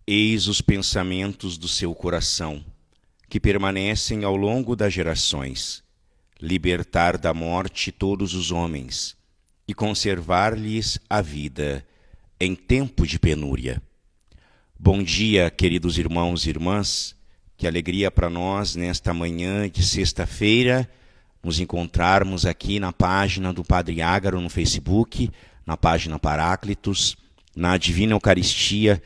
Eis os pensamentos do seu coração, que permanecem ao longo das gerações, libertar da morte todos os homens e conservar-lhes a vida em tempo de penúria. Bom dia, queridos irmãos e irmãs, que alegria para nós nesta manhã de sexta-feira nos encontrarmos aqui na página do Padre Ágaro no Facebook, na página Paráclitos, na Divina Eucaristia,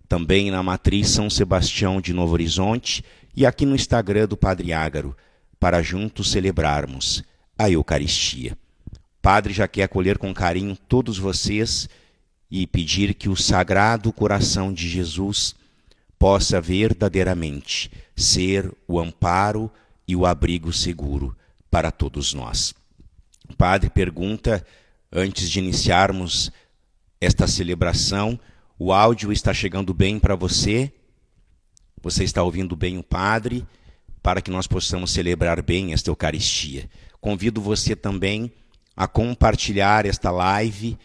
também na Matriz São Sebastião de Novo Horizonte e aqui no Instagram do Padre Ágaro, para juntos celebrarmos a Eucaristia. O Padre já quer acolher com carinho todos vocês e pedir que o Sagrado Coração de Jesus possa verdadeiramente ser o amparo e o abrigo seguro para todos nós. O Padre pergunta, antes de iniciarmos esta celebração, o áudio está chegando bem para você? Você está ouvindo bem o Padre? Para que nós possamos celebrar bem esta Eucaristia. Convido você também a compartilhar esta live,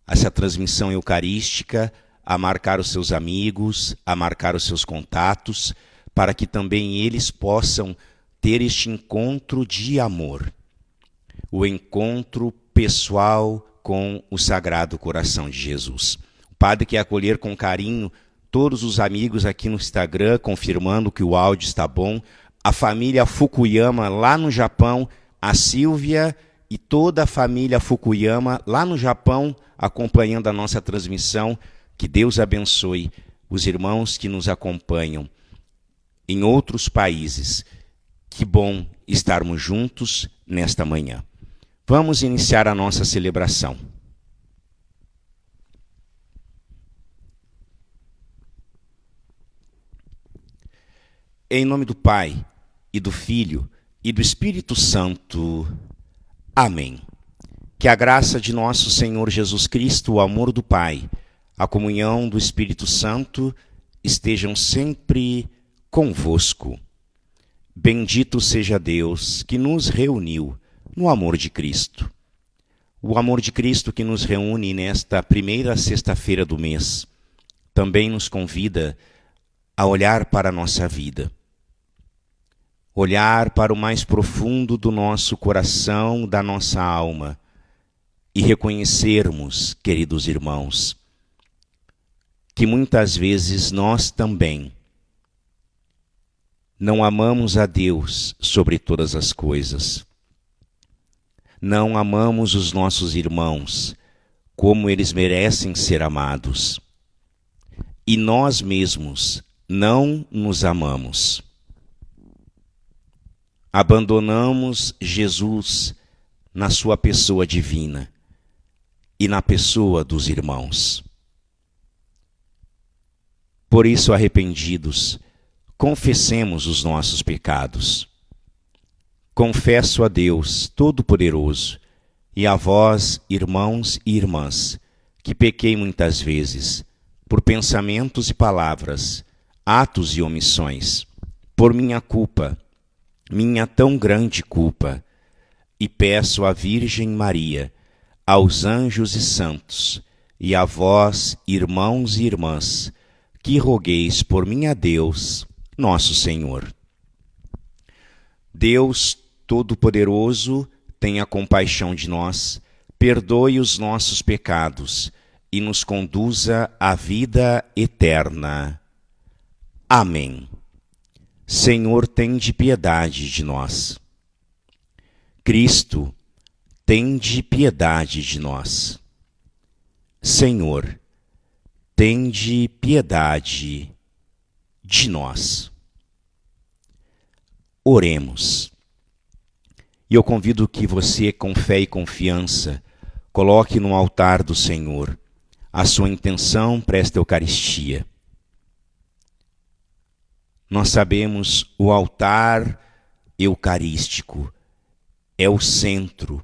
essa transmissão eucarística, a marcar os seus amigos, a marcar os seus contatos, para que também eles possam ter este encontro de amor. O encontro pessoal com o Sagrado Coração de Jesus. O Padre quer acolher com carinho todos os amigos aqui no Instagram, confirmando que o áudio está bom. A família Fukuyama lá no Japão, a Silvia e toda a família Fukuyama lá no Japão, acompanhando a nossa transmissão. Que Deus abençoe os irmãos que nos acompanham em outros países. Que bom estarmos juntos nesta manhã. Vamos iniciar a nossa celebração. Em nome do Pai, e do Filho, e do Espírito Santo. Amém. Que a graça de nosso Senhor Jesus Cristo, o amor do Pai, a comunhão do Espírito Santo estejam sempre convosco. Bendito seja Deus que nos reuniu no amor de Cristo. O amor de Cristo que nos reúne nesta primeira sexta-feira do mês também nos convida a olhar para a nossa vida. Olhar para o mais profundo do nosso coração, da nossa alma e reconhecermos, queridos irmãos, que muitas vezes nós também não amamos a Deus sobre todas as coisas. Não amamos os nossos irmãos como eles merecem ser amados. E nós mesmos não nos amamos. Abandonamos Jesus na sua pessoa divina e na pessoa dos irmãos. Por isso, arrependidos, confessemos os nossos pecados. Confesso a Deus Todo-Poderoso e a vós, irmãos e irmãs, que pequei muitas vezes, por pensamentos e palavras, atos e omissões, por minha culpa, minha tão grande culpa, e peço à Virgem Maria, aos anjos e santos, e a vós, irmãos e irmãs, que rogueis por mim a Deus, nosso Senhor. Deus Todo-Poderoso, tenha compaixão de nós, perdoe os nossos pecados e nos conduza à vida eterna. Amém. Senhor, tende piedade de nós. Cristo, tende piedade de nós. Senhor, tende piedade de nós. Oremos. E eu convido que você, com fé e confiança, coloque no altar do Senhor a sua intenção para esta Eucaristia. Nós sabemos o altar eucarístico é o centro,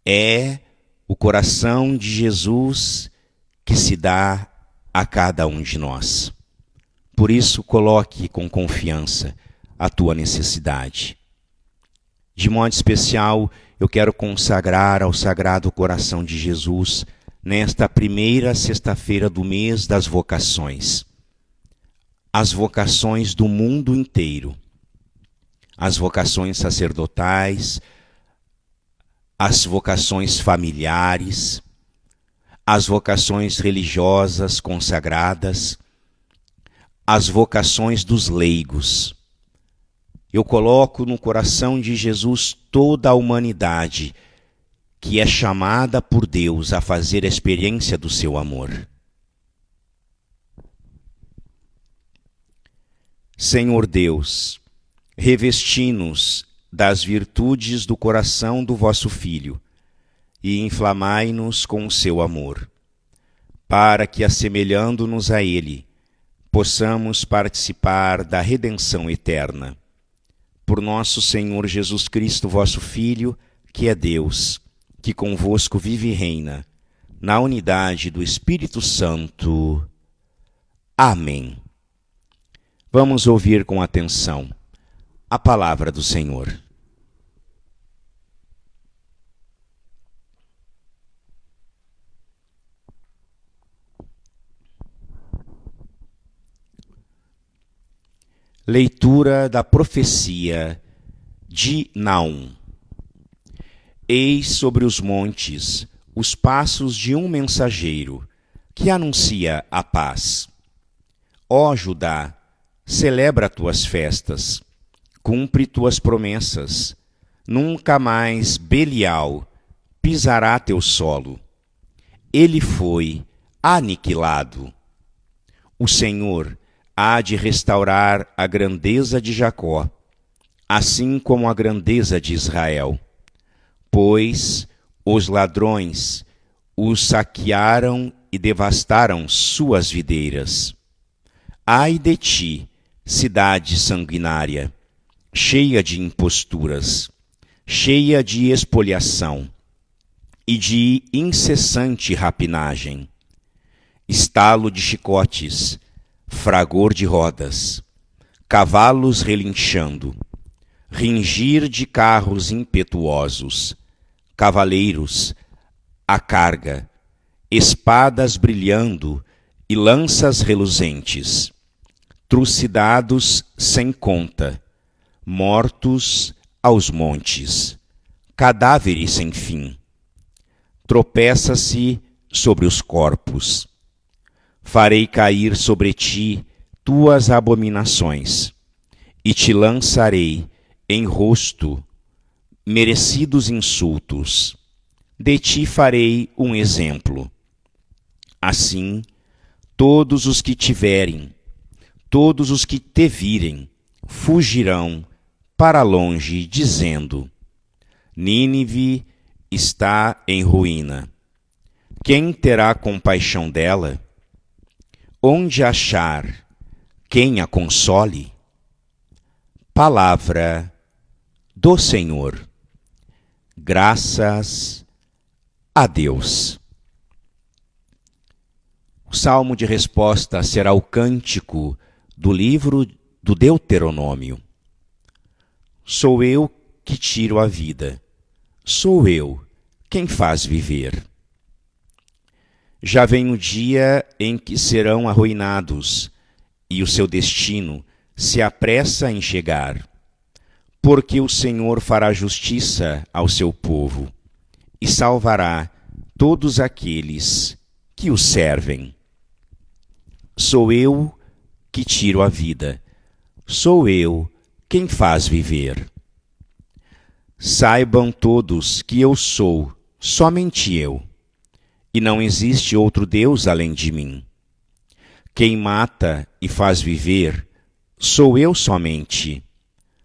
é o coração de Jesus que se dá a cada um de nós. Por isso, coloque com confiança a tua necessidade. De modo especial, eu quero consagrar ao Sagrado Coração de Jesus, nesta primeira sexta-feira do mês das vocações, as vocações do mundo inteiro, as vocações sacerdotais, as vocações familiares, as vocações religiosas consagradas, as vocações dos leigos. Eu coloco no coração de Jesus toda a humanidade que é chamada por Deus a fazer a experiência do seu amor. Senhor Deus, revesti-nos das virtudes do coração do vosso Filho e inflamai-nos com o seu amor, para que, assemelhando-nos a ele, possamos participar da redenção eterna. Por nosso Senhor Jesus Cristo, vosso Filho, que é Deus, que convosco vive e reina, na unidade do Espírito Santo. Amém. Vamos ouvir com atenção a palavra do Senhor. Leitura da profecia de Naum. Eis sobre os montes os passos de um mensageiro que anuncia a paz. Ó Judá, celebra tuas festas, cumpre tuas promessas. Nunca mais Belial pisará teu solo. Ele foi aniquilado. O Senhor há de restaurar a grandeza de Jacó, assim como a grandeza de Israel. Pois os ladrões os saquearam e devastaram suas videiras. Ai de ti, cidade sanguinária, cheia de imposturas, cheia de espoliação e de incessante rapinagem, estalo de chicotes, fragor de rodas, cavalos relinchando, ringir de carros impetuosos, cavaleiros à carga, espadas brilhando e lanças reluzentes, trucidados sem conta, mortos aos montes, cadáveres sem fim. Tropeça-se sobre os corpos. Farei cair sobre ti tuas abominações, e te lançarei em rosto merecidos insultos. De ti farei um exemplo. Assim, todos os que te verem, todos os que te virem, fugirão para longe, dizendo: Nínive está em ruína. Quem terá compaixão dela? Onde achar quem a console? Palavra do Senhor. Graças a Deus. O salmo de resposta será o cântico do livro do Deuteronômio. Sou eu que tiro a vida. Sou eu quem faz viver. Já vem o dia em que serão arruinados, e o seu destino se apressa em chegar. Porque o Senhor fará justiça ao seu povo, e salvará todos aqueles que o servem. Sou eu que tiro a vida. Sou eu quem faz viver. Saibam todos que eu sou, somente eu, e não existe outro Deus além de mim. Quem mata e faz viver, sou eu somente.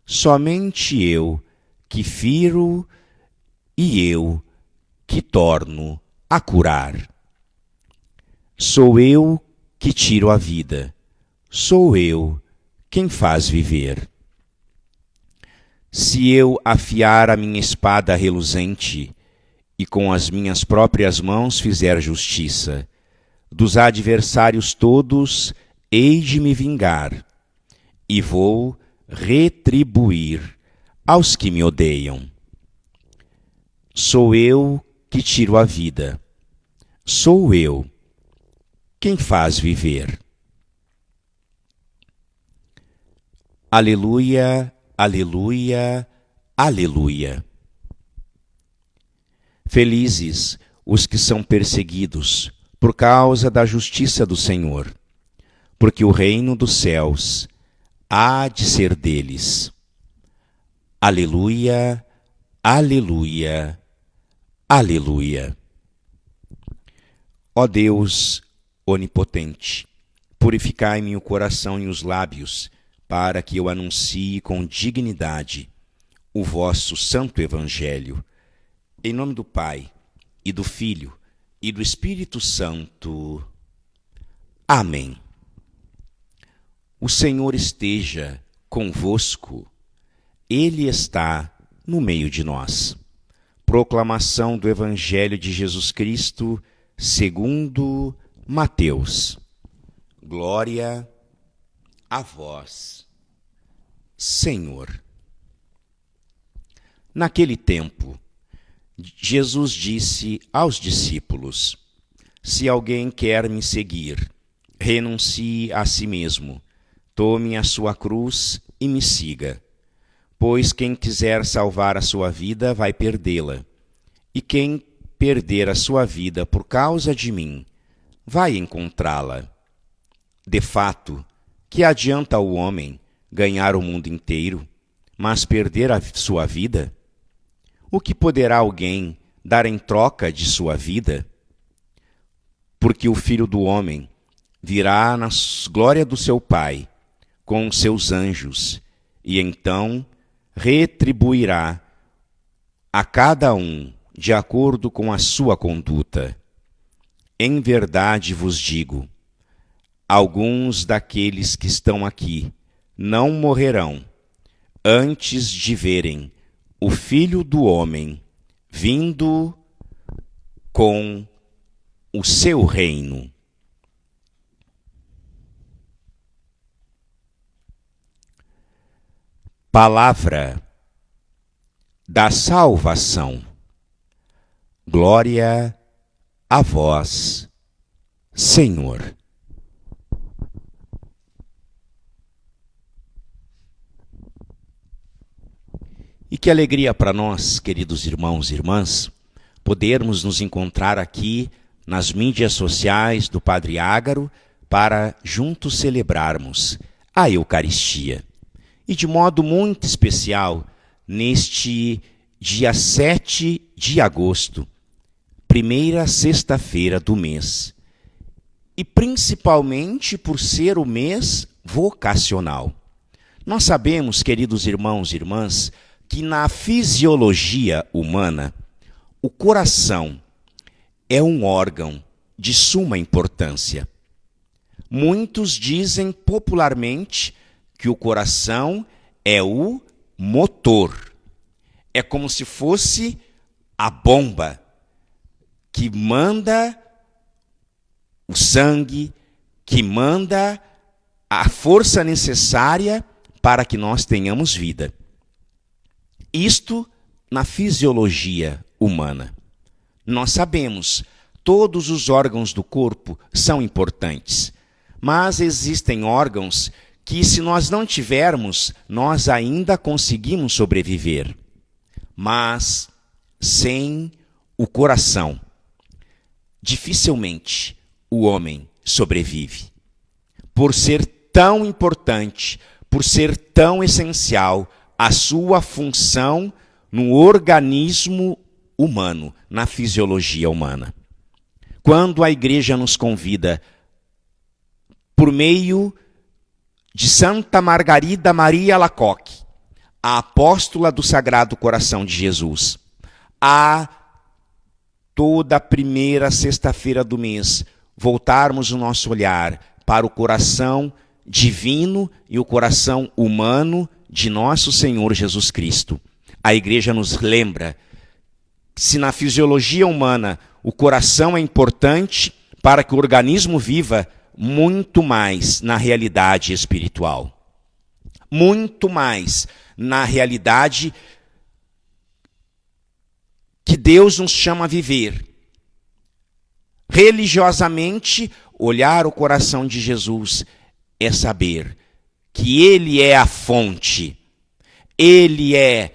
Somente eu que firo e eu que torno a curar. Sou eu que tiro a vida. Sou eu quem faz viver. Se eu afiar a minha espada reluzente e com as minhas próprias mãos fizer justiça, dos adversários todos hei de me vingar, e vou retribuir aos que me odeiam. Sou eu que tiro a vida. Sou eu quem faz viver. Aleluia, aleluia, aleluia. Felizes os que são perseguidos por causa da justiça do Senhor, porque o reino dos céus há de ser deles. Aleluia, aleluia, aleluia. Ó Deus onipotente, purificai-me o coração e os lábios, para que eu anuncie com dignidade o vosso santo evangelho. Em nome do Pai, e do Filho, e do Espírito Santo. Amém. O Senhor esteja convosco. Ele está no meio de nós. Proclamação do Evangelho de Jesus Cristo, segundo Mateus. Glória a vós, Senhor. Naquele tempo, Jesus disse aos discípulos: Se alguém quer me seguir, renuncie a si mesmo, tome a sua cruz e me siga. Pois quem quiser salvar a sua vida vai perdê-la, e quem perder a sua vida por causa de mim vai encontrá-la. De fato, que adianta o homem ganhar o mundo inteiro, mas perder a sua vida? O que poderá alguém dar em troca de sua vida? Porque o Filho do Homem virá na glória do seu Pai, com os seus anjos, e então retribuirá a cada um de acordo com a sua conduta. Em verdade vos digo, alguns daqueles que estão aqui não morrerão antes de verem o Filho do Homem vindo com o seu reino. Palavra da salvação. Glória a vós, Senhor. E que alegria para nós, queridos irmãos e irmãs, podermos nos encontrar aqui nas mídias sociais do Padre Ágaro para juntos celebrarmos a Eucaristia. E de modo muito especial, neste dia 7 de agosto, primeira sexta-feira do mês, e principalmente por ser o mês vocacional. Nós sabemos, queridos irmãos e irmãs, que na fisiologia humana, o coração é um órgão de suma importância. Muitos dizem popularmente que o coração é o motor. É como se fosse a bomba que manda o sangue, que manda a força necessária para que nós tenhamos vida. Isto na fisiologia humana. Nós sabemos, todos os órgãos do corpo são importantes, mas existem órgãos que, se nós não tivermos, nós ainda conseguimos sobreviver. Mas sem o coração, dificilmente o homem sobrevive. Por ser tão importante, por ser tão essencial a sua função no organismo humano, na fisiologia humana. Quando a Igreja nos convida, por meio de Santa Margarida Maria Alacoque, a apóstola do Sagrado Coração de Jesus, a toda a primeira sexta-feira do mês, voltarmos o nosso olhar para o coração divino e o coração humano de nosso Senhor Jesus Cristo. A Igreja nos lembra que, se na fisiologia humana o coração é importante para que o organismo viva, muito mais na realidade espiritual. Muito mais na realidade que Deus nos chama a viver. Religiosamente, olhar o coração de Jesus é saber que Ele é a fonte. Ele é,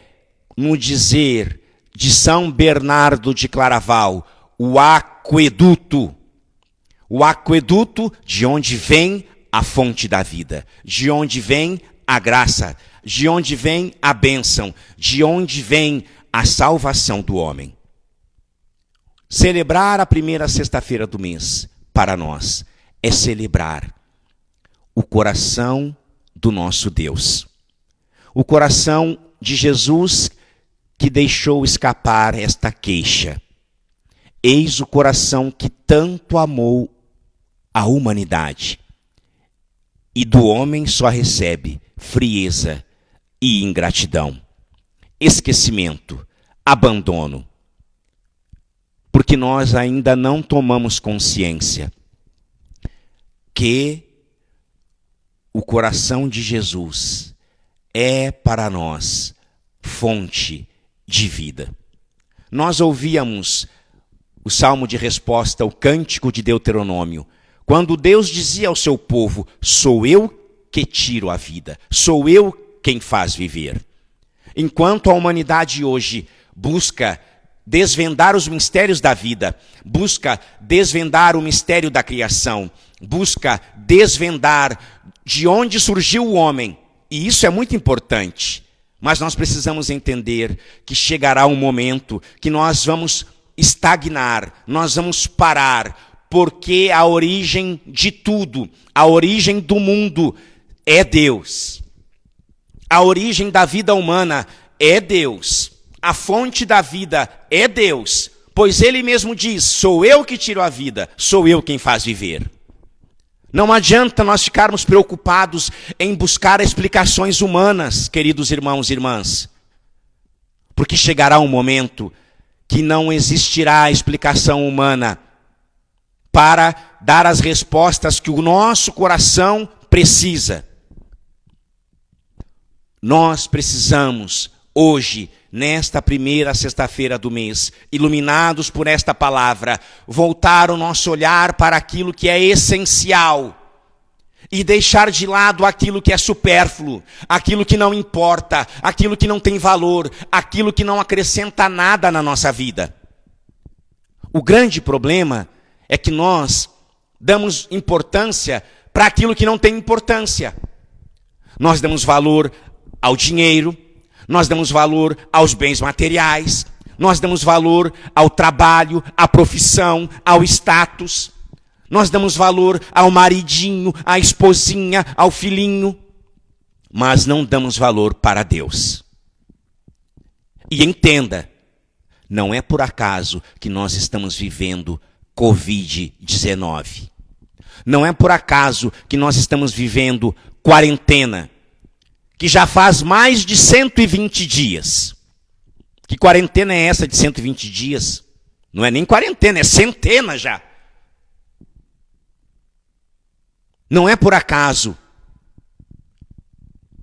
no dizer de São Bernardo de Claraval, o aqueduto. O aqueduto de onde vem a fonte da vida, de onde vem a graça, de onde vem a bênção, de onde vem a salvação do homem. Celebrar a primeira sexta-feira do mês, para nós, é celebrar o coração do nosso Deus. O coração de Jesus que deixou escapar esta queixa. Eis o coração que tanto amou a humanidade. E do homem só recebe frieza e ingratidão, esquecimento, abandono. Porque nós ainda não tomamos consciência que o coração de Jesus é para nós fonte de vida. Nós ouvíamos o salmo de resposta, o cântico de Deuteronômio, quando Deus dizia ao seu povo: sou eu que tiro a vida, sou eu quem faz viver. Enquanto a humanidade hoje busca desvendar os mistérios da vida, busca desvendar o mistério da criação, busca desvendar de onde surgiu o homem, e isso é muito importante, mas nós precisamos entender que chegará um momento que nós vamos estagnar, nós vamos parar, porque a origem de tudo, a origem do mundo é Deus. A origem da vida humana é Deus. A fonte da vida é Deus, pois Ele mesmo diz: sou eu que tiro a vida, sou eu quem faz viver. Não adianta nós ficarmos preocupados em buscar explicações humanas, queridos irmãos e irmãs, porque chegará um momento que não existirá explicação humana para dar as respostas que o nosso coração precisa. Nós precisamos hoje, nesta primeira sexta-feira do mês, iluminados por esta palavra, voltar o nosso olhar para aquilo que é essencial e deixar de lado aquilo que é supérfluo, aquilo que não importa, aquilo que não tem valor, aquilo que não acrescenta nada na nossa vida. O grande problema é que nós damos importância para aquilo que não tem importância. Nós damos valor ao dinheiro, nós damos valor aos bens materiais, nós damos valor ao trabalho, à profissão, ao status, nós damos valor ao maridinho, à esposinha, ao filhinho, mas não damos valor para Deus. E entenda, não é por acaso que nós estamos vivendo Covid-19. Não é por acaso que nós estamos vivendo quarentena, que já faz mais de 120 dias. Que quarentena é essa de 120 dias? Não é nem quarentena, é centena já. Não é por acaso.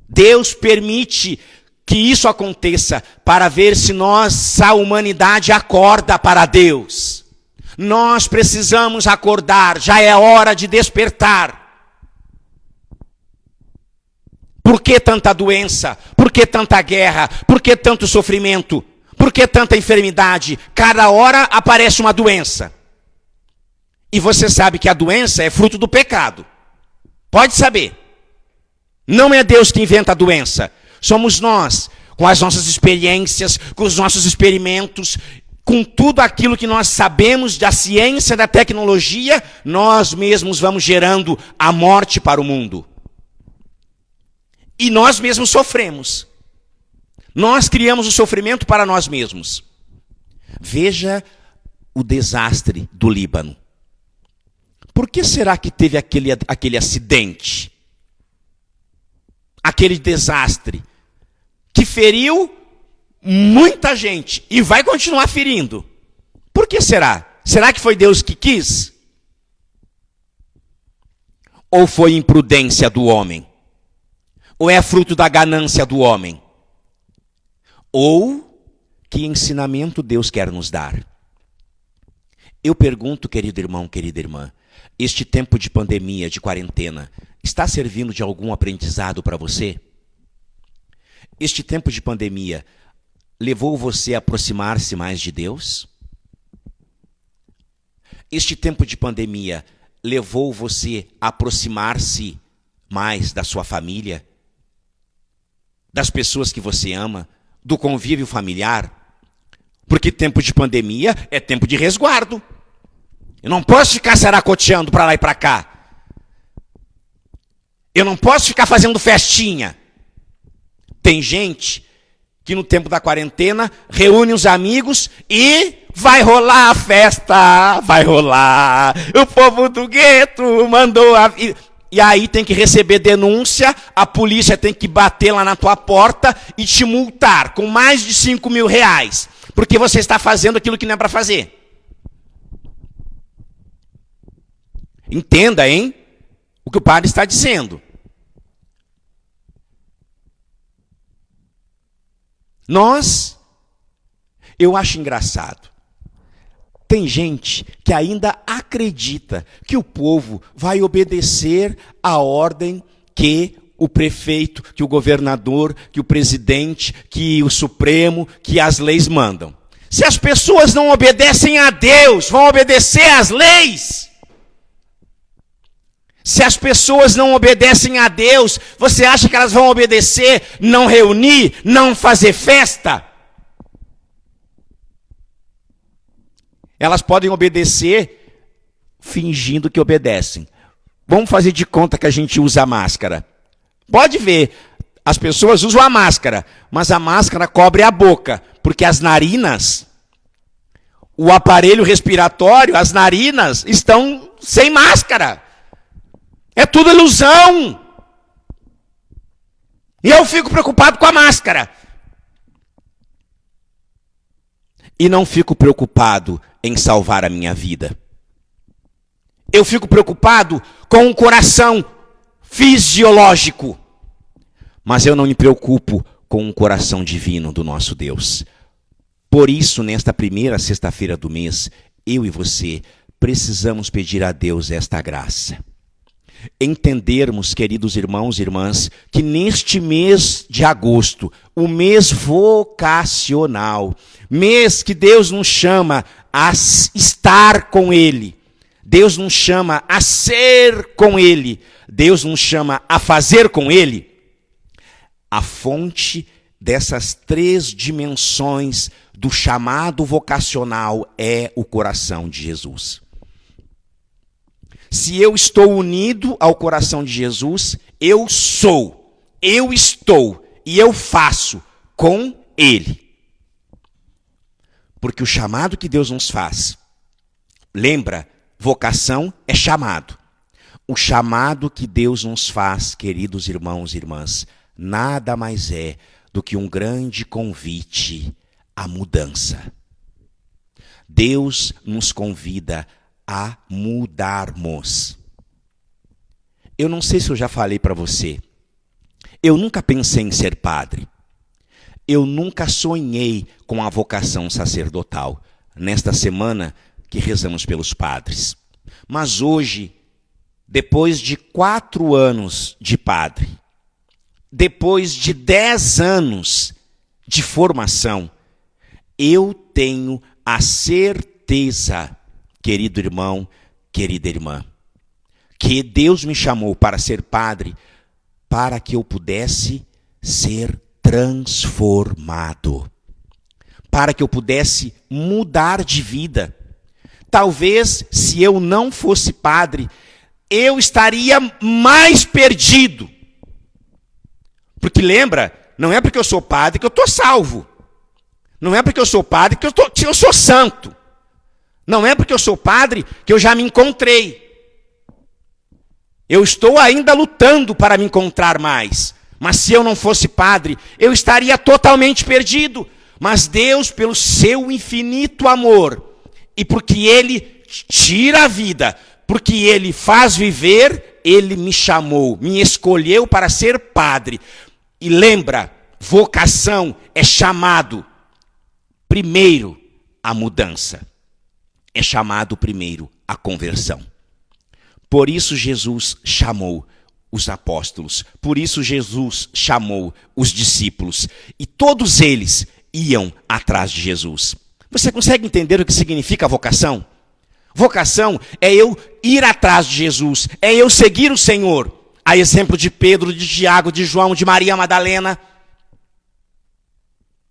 Deus permite que isso aconteça para ver se a humanidade acorda para Deus. Nós precisamos acordar, já é hora de despertar. Por que tanta doença? Por que tanta guerra? Por que tanto sofrimento? Por que tanta enfermidade? Cada hora aparece uma doença. E você sabe que a doença é fruto do pecado. Pode saber. Não é Deus que inventa a doença. Somos nós, com as nossas experiências, com os nossos experimentos, com tudo aquilo que nós sabemos da ciência, da tecnologia, nós mesmos vamos gerando a morte para o mundo. E nós mesmos sofremos. Nós criamos o sofrimento para nós mesmos. Veja o desastre do Líbano. Por que será que teve aquele acidente? Aquele desastre que feriu muita gente e vai continuar ferindo. Por que será? Será que foi Deus que quis? Ou foi imprudência do homem? Ou é fruto da ganância do homem? Ou que ensinamento Deus quer nos dar? Eu pergunto, querido irmão, querida irmã, este tempo de pandemia, de quarentena, está servindo de algum aprendizado para você? Este tempo de pandemia levou você a aproximar-se mais de Deus? Este tempo de pandemia levou você a aproximar-se mais da sua família, das pessoas que você ama, do convívio familiar? Porque tempo de pandemia é tempo de resguardo. Eu não posso ficar saracoteando para lá e para cá. Eu não posso ficar fazendo festinha. Tem gente que no tempo da quarentena reúne os amigos e vai rolar a festa, vai rolar. O povo do gueto mandou a... E aí tem que receber denúncia, a polícia tem que bater lá na tua porta e te multar com mais de 5 mil reais. Porque você está fazendo aquilo que não é para fazer. Entenda, hein? O que o padre está dizendo. Eu acho engraçado. Tem gente que ainda acredita que o povo vai obedecer à ordem que o prefeito, que o governador, que o presidente, que o Supremo, que as leis mandam. Se as pessoas não obedecem a Deus, vão obedecer às leis. Se as pessoas não obedecem a Deus, você acha que elas vão obedecer, não reunir, não fazer festa? Elas podem obedecer fingindo que obedecem. Vamos fazer de conta que a gente usa a máscara. Pode ver, as pessoas usam a máscara, mas a máscara cobre a boca, porque as narinas, o aparelho respiratório, as narinas estão sem máscara. É tudo ilusão. E eu fico preocupado com a máscara. E não fico preocupado em salvar a minha vida. Eu fico preocupado com o coração fisiológico. Mas eu não me preocupo com o coração divino do nosso Deus. Por isso, nesta primeira sexta-feira do mês, eu e você precisamos pedir a Deus esta graça. Entendermos, queridos irmãos e irmãs, que neste mês de agosto, o mês vocacional, mês que Deus nos chama a estar com Ele, Deus nos chama a ser com Ele, Deus nos chama a fazer com Ele, a fonte dessas 3 dimensões do chamado vocacional é o coração de Jesus. Se eu estou unido ao coração de Jesus, eu sou, eu estou e eu faço com Ele. Porque o chamado que Deus nos faz, lembra, vocação é chamado. O chamado que Deus nos faz, queridos irmãos e irmãs, nada mais é do que um grande convite à mudança. Deus nos convida a mudarmos. Eu não sei se eu já falei para você. Eu nunca pensei em ser padre. Eu nunca sonhei com a vocação sacerdotal. Nesta semana que rezamos pelos padres. Mas hoje, depois de 4 anos de padre, depois de 10 anos de formação, eu tenho a certeza, querido irmão, querida irmã, que Deus me chamou para ser padre para que eu pudesse ser transformado, para que eu pudesse mudar de vida. Talvez, se eu não fosse padre, eu estaria mais perdido. Porque lembra, não é porque eu sou padre que eu estou salvo. Não é porque eu sou padre que eu sou santo. Não é porque eu sou padre que eu já me encontrei. Eu estou ainda lutando para me encontrar mais. Mas se eu não fosse padre, eu estaria totalmente perdido. Mas Deus, pelo seu infinito amor, e porque Ele tira a vida, porque Ele faz viver, Ele me chamou, me escolheu para ser padre. E lembra, vocação é chamado primeiro à mudança. É chamado primeiro à conversão. Por isso Jesus chamou os apóstolos. Por isso Jesus chamou os discípulos e todos eles iam atrás de Jesus. Você consegue entender o que significa vocação? Vocação é eu ir atrás de Jesus, é eu seguir o Senhor. A exemplo de Pedro, de Tiago, de João, de Maria Madalena.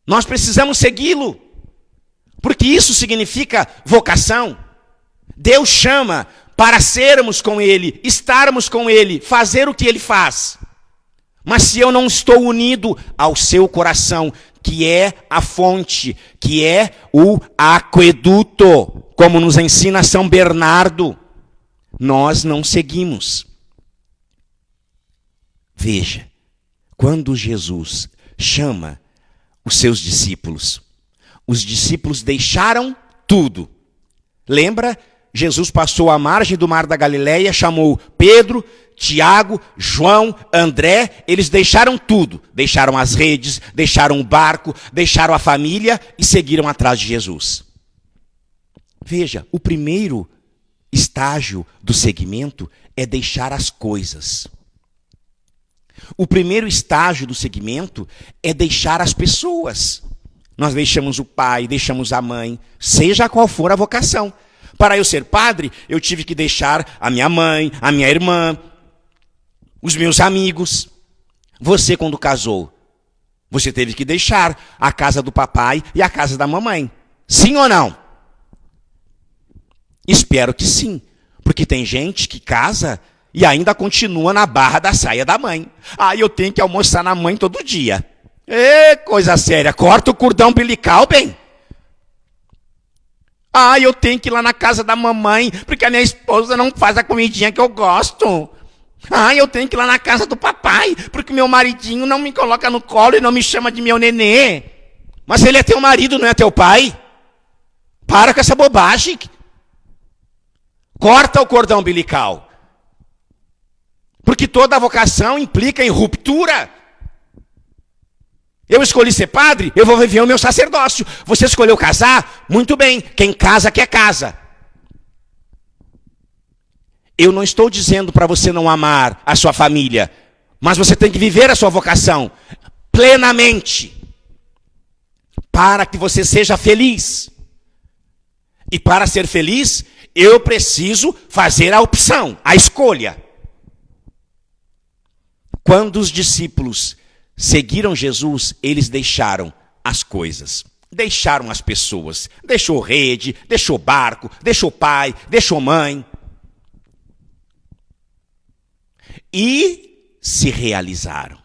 Nós precisamos segui-lo, porque isso significa vocação. Deus chama para sermos com Ele, estarmos com Ele, fazer o que Ele faz. Mas se eu não estou unido ao seu coração, que é a fonte, que é o aqueduto, como nos ensina São Bernardo, nós não seguimos. Veja, quando Jesus chama os seus discípulos, os discípulos deixaram tudo. Lembra? Jesus passou à margem do mar da Galileia, chamou Pedro, Tiago, João, André, eles deixaram tudo. Deixaram as redes, deixaram o barco, deixaram a família e seguiram atrás de Jesus. Veja, o primeiro estágio do seguimento é deixar as coisas. O primeiro estágio do seguimento é deixar as pessoas. Nós deixamos o pai, deixamos a mãe, seja qual for a vocação. Para eu ser padre, eu tive que deixar a minha mãe, a minha irmã, os meus amigos. Você, quando casou, você teve que deixar a casa do papai e a casa da mamãe. Sim ou não? Espero que sim. Porque tem gente que casa e ainda continua na barra da saia da mãe. Eu tenho que almoçar na mãe todo dia. Coisa séria. Corta o cordão umbilical, bem. Eu tenho que ir lá na casa da mamãe, porque a minha esposa não faz a comidinha que eu gosto. Eu tenho que ir lá na casa do papai, porque meu maridinho não me coloca no colo e não me chama de meu nenê. Mas ele é teu marido, não é teu pai? Para com essa bobagem. Corta o cordão umbilical. Porque toda vocação implica em ruptura. Eu escolhi ser padre, eu vou viver o meu sacerdócio. Você escolheu casar? Muito bem, quem casa quer casa. Eu não estou dizendo para você não amar a sua família, mas você tem que viver a sua vocação plenamente, para que você seja feliz. E para ser feliz, eu preciso fazer a opção, a escolha. Quando os discípulos seguiram Jesus, eles deixaram as coisas, deixaram as pessoas, deixou rede, deixou barco, deixou pai, deixou mãe. E se realizaram.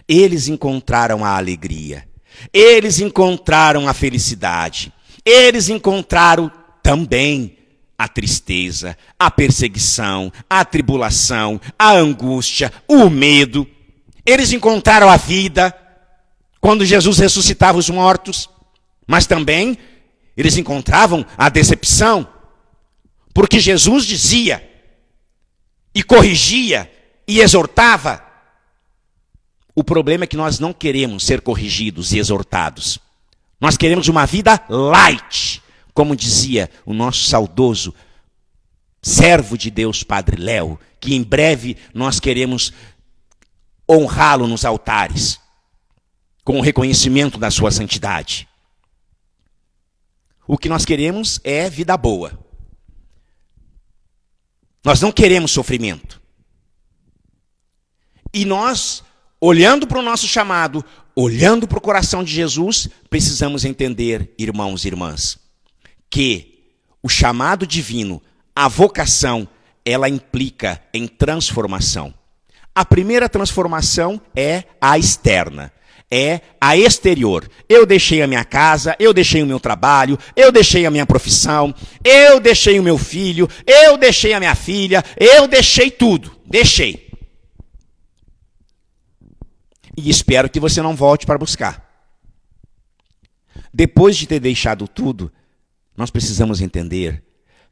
Eles encontraram a alegria, eles encontraram a felicidade, eles encontraram também a tristeza, a perseguição, a tribulação, a angústia, o medo. Eles encontraram a vida quando Jesus ressuscitava os mortos, mas também eles encontravam a decepção, porque Jesus dizia e corrigia e exortava. O problema é que nós não queremos ser corrigidos e exortados. Nós queremos uma vida light, como dizia o nosso saudoso servo de Deus, Padre Léo, que em breve nós queremos honrá-lo nos altares, com o reconhecimento da sua santidade. O que nós queremos é vida boa. Nós não queremos sofrimento. E nós, olhando para o nosso chamado, olhando para o coração de Jesus, precisamos entender, irmãos e irmãs, que o chamado divino, a vocação, ela implica em transformação. A primeira transformação é a externa, é a exterior. Eu deixei a minha casa, eu deixei o meu trabalho, eu deixei a minha profissão, eu deixei o meu filho, eu deixei a minha filha, eu deixei tudo, deixei. E espero que você não volte para buscar. Depois de ter deixado tudo, nós precisamos entender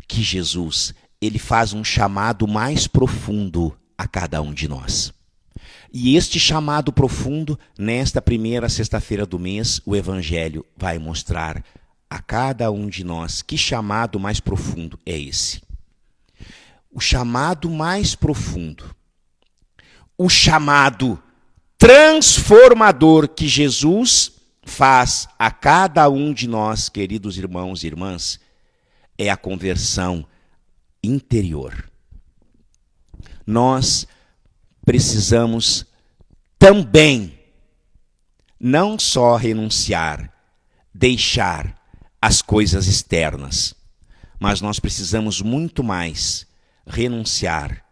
que Jesus, ele faz um chamado mais profundo a cada um de nós. E este chamado profundo, nesta primeira sexta-feira do mês, o Evangelho vai mostrar a cada um de nós que chamado mais profundo é esse. O chamado mais profundo, o chamado transformador que Jesus faz a cada um de nós, queridos irmãos e irmãs, é a conversão interior. Nós precisamos também não só renunciar, deixar as coisas externas, mas nós precisamos muito mais renunciar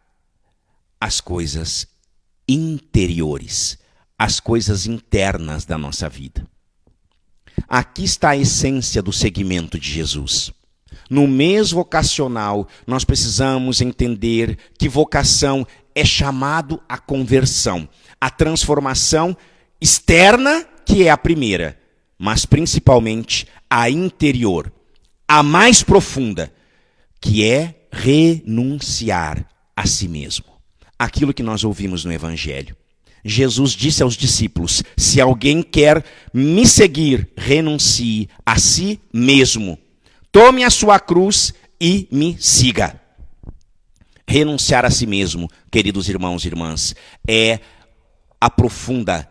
às coisas interiores, às coisas internas da nossa vida. Aqui está a essência do seguimento de Jesus. No mês vocacional, nós precisamos entender que vocação é chamado à conversão, a transformação externa, que é a primeira, mas principalmente a interior, a mais profunda, que é renunciar a si mesmo. Aquilo que nós ouvimos no Evangelho. Jesus disse aos discípulos: se alguém quer me seguir, renuncie a si mesmo. Tome a sua cruz e me siga. Renunciar a si mesmo, queridos irmãos e irmãs, é a profunda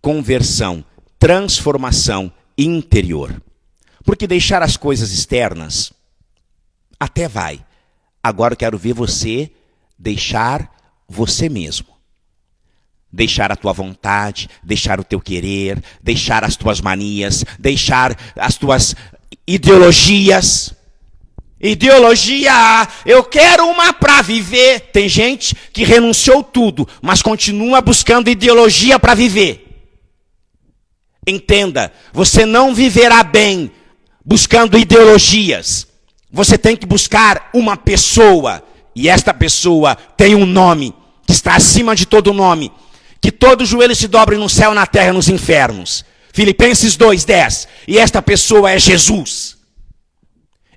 conversão, transformação interior. Porque deixar as coisas externas até vai. Agora eu quero ver você deixar você mesmo. Deixar a tua vontade, deixar o teu querer, deixar as tuas manias, deixar as tuas ideologias. Ideologia, eu quero uma para viver. Tem gente que renunciou tudo, mas continua buscando ideologia para viver. Entenda, você não viverá bem buscando ideologias. Você tem que buscar uma pessoa. E esta pessoa tem um nome, que está acima de todo nome. Que todo joelho se dobre no céu, na terra e nos infernos. Filipenses 2:10. E esta pessoa é Jesus.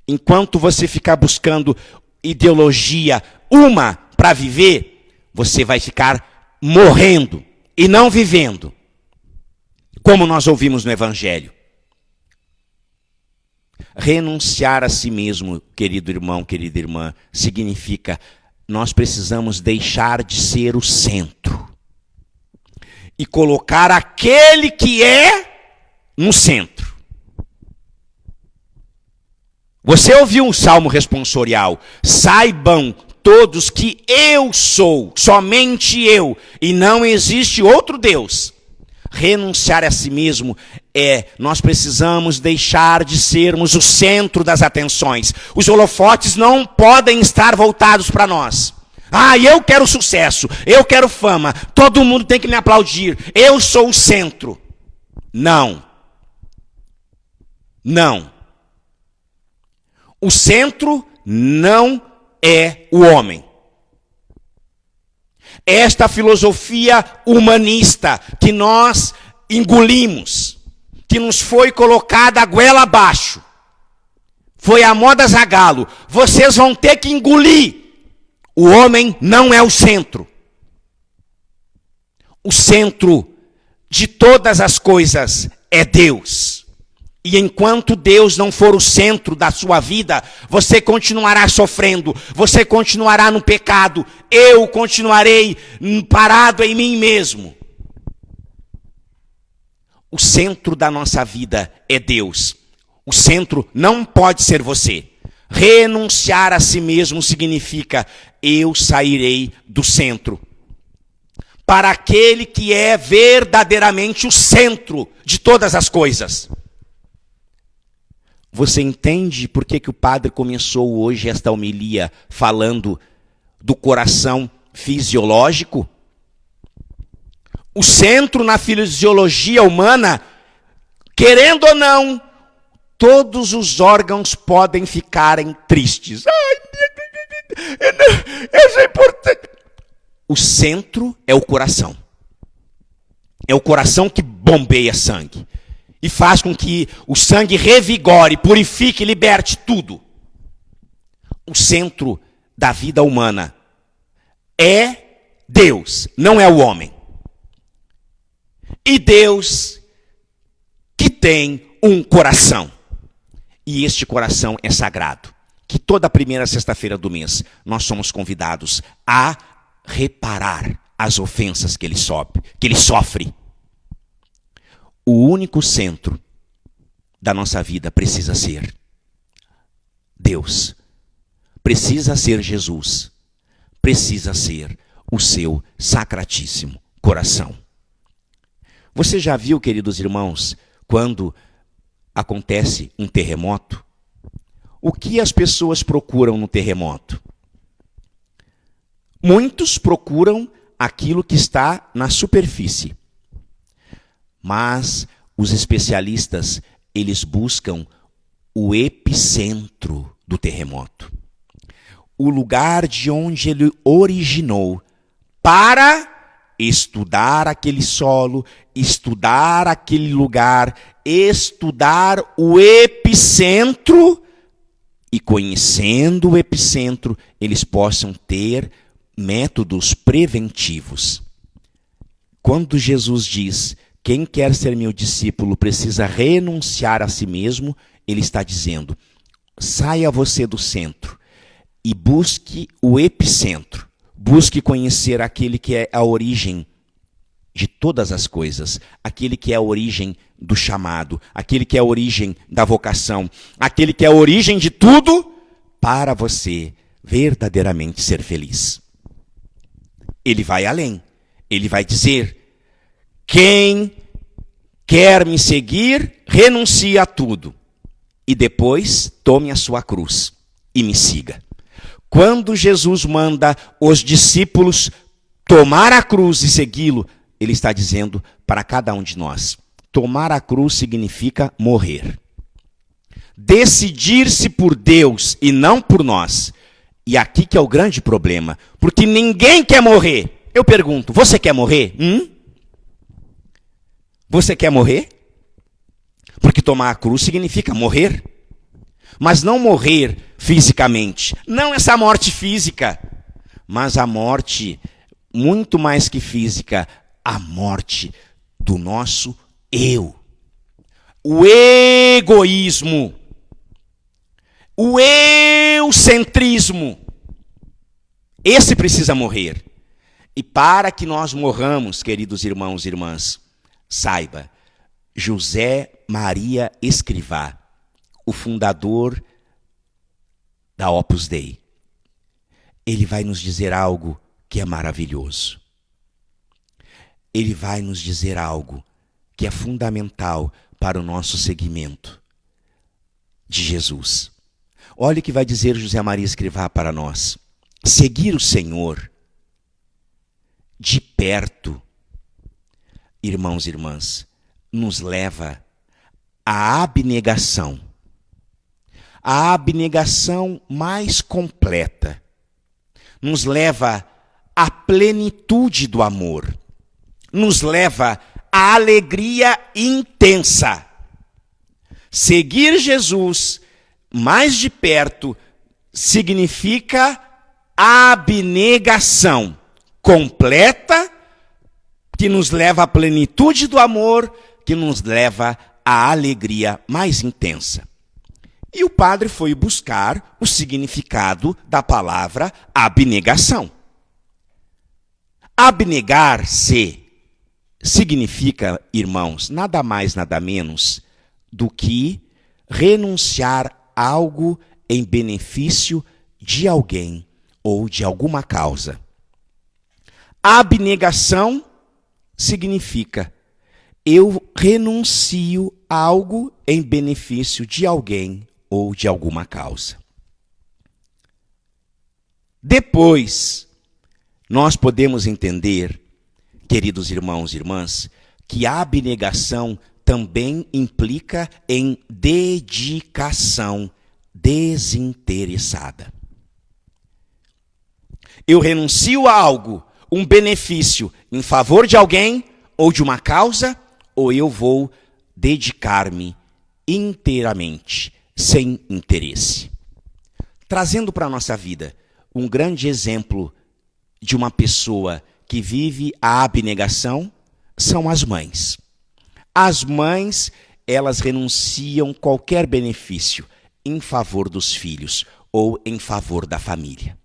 Enquanto você ficar buscando ideologia, uma para viver, você vai ficar morrendo e não vivendo. Como nós ouvimos no Evangelho. Renunciar a si mesmo, querido irmão, querida irmã, significa nós precisamos deixar de ser o centro e colocar aquele que é no centro. Você ouviu um salmo responsorial? Saibam todos que eu sou, somente eu, e não existe outro Deus. Renunciar a si mesmo nós precisamos deixar de sermos o centro das atenções. Os holofotes não podem estar voltados para nós. Ah, eu quero sucesso, eu quero fama, todo mundo tem que me aplaudir, eu sou o centro. Não. Não. O centro não é o homem. Esta filosofia humanista que nós engolimos, que nos foi colocada a goela abaixo, foi a moda Zagalo. Vocês vão ter que engolir. O homem não é o centro. O centro de todas as coisas é Deus. E enquanto Deus não for o centro da sua vida, você continuará sofrendo, você continuará no pecado, eu continuarei parado em mim mesmo. O centro da nossa vida é Deus. O centro não pode ser você. Renunciar a si mesmo significa eu sairei do centro. Para aquele que é verdadeiramente o centro de todas as coisas. Você entende por que o padre começou hoje esta homilia falando do coração fisiológico? O centro na fisiologia humana, querendo ou não, todos os órgãos podem ficarem tristes. Ai, isso é importante. O centro é o coração. É o coração que bombeia sangue. E faz com que o sangue revigore, purifique e liberte tudo. O centro da vida humana é Deus, não é o homem. E Deus que tem um coração. E este coração é sagrado. Que toda primeira sexta-feira do mês nós somos convidados a reparar as ofensas que ele sofre. O único centro da nossa vida precisa ser Deus, precisa ser Jesus, precisa ser o seu sacratíssimo coração. Você já viu, queridos irmãos, quando acontece um terremoto, o que as pessoas procuram no terremoto? Muitos procuram aquilo que está na superfície. Mas os especialistas, eles buscam o epicentro do terremoto. O lugar de onde ele originou, para estudar aquele solo, estudar aquele lugar, estudar o epicentro, e conhecendo o epicentro, eles possam ter métodos preventivos. Quando Jesus diz: quem quer ser meu discípulo precisa renunciar a si mesmo, ele está dizendo: saia você do centro e busque o epicentro. Busque conhecer aquele que é a origem de todas as coisas, aquele que é a origem do chamado, aquele que é a origem da vocação, aquele que é a origem de tudo, para você verdadeiramente ser feliz. Ele vai além. Ele vai dizer: quem quer me seguir, renuncie a tudo. E depois tome a sua cruz e me siga. Quando Jesus manda os discípulos tomar a cruz e segui-lo, ele está dizendo para cada um de nós: tomar a cruz significa morrer. Decidir-se por Deus e não por nós. E aqui que é o grande problema, porque ninguém quer morrer. Eu pergunto: você quer morrer? Você quer morrer? Porque tomar a cruz significa morrer. Mas não morrer fisicamente. Não essa morte física. Mas a morte, muito mais que física, a morte do nosso eu. O egoísmo. O eucentrismo. Esse precisa morrer. E para que nós morramos, queridos irmãos e irmãs, saiba, José Maria Escrivá, o fundador da Opus Dei, ele vai nos dizer algo que é maravilhoso. Ele vai nos dizer algo que é fundamental para o nosso seguimento de Jesus. Olha o que vai dizer José Maria Escrivá para nós. Seguir o Senhor de perto, irmãos e irmãs, nos leva à abnegação. A abnegação mais completa. Nos leva à plenitude do amor. Nos leva à alegria intensa. Seguir Jesus mais de perto significa abnegação completa, que nos leva à plenitude do amor, que nos leva à alegria mais intensa. E o padre foi buscar o significado da palavra abnegação. Abnegar-se significa, irmãos, nada mais, nada menos do que renunciar a algo em benefício de alguém ou de alguma causa. Abnegação significa: eu renuncio a algo em benefício de alguém ou de alguma causa. Depois, nós podemos entender, queridos irmãos e irmãs, que a abnegação também implica em dedicação desinteressada. Eu renuncio a algo, um benefício em favor de alguém ou de uma causa, ou eu vou dedicar-me inteiramente, sem interesse. Trazendo para a nossa vida um grande exemplo de uma pessoa que vive a abnegação, são as mães. As mães, elas renunciam qualquer benefício em favor dos filhos ou em favor da família.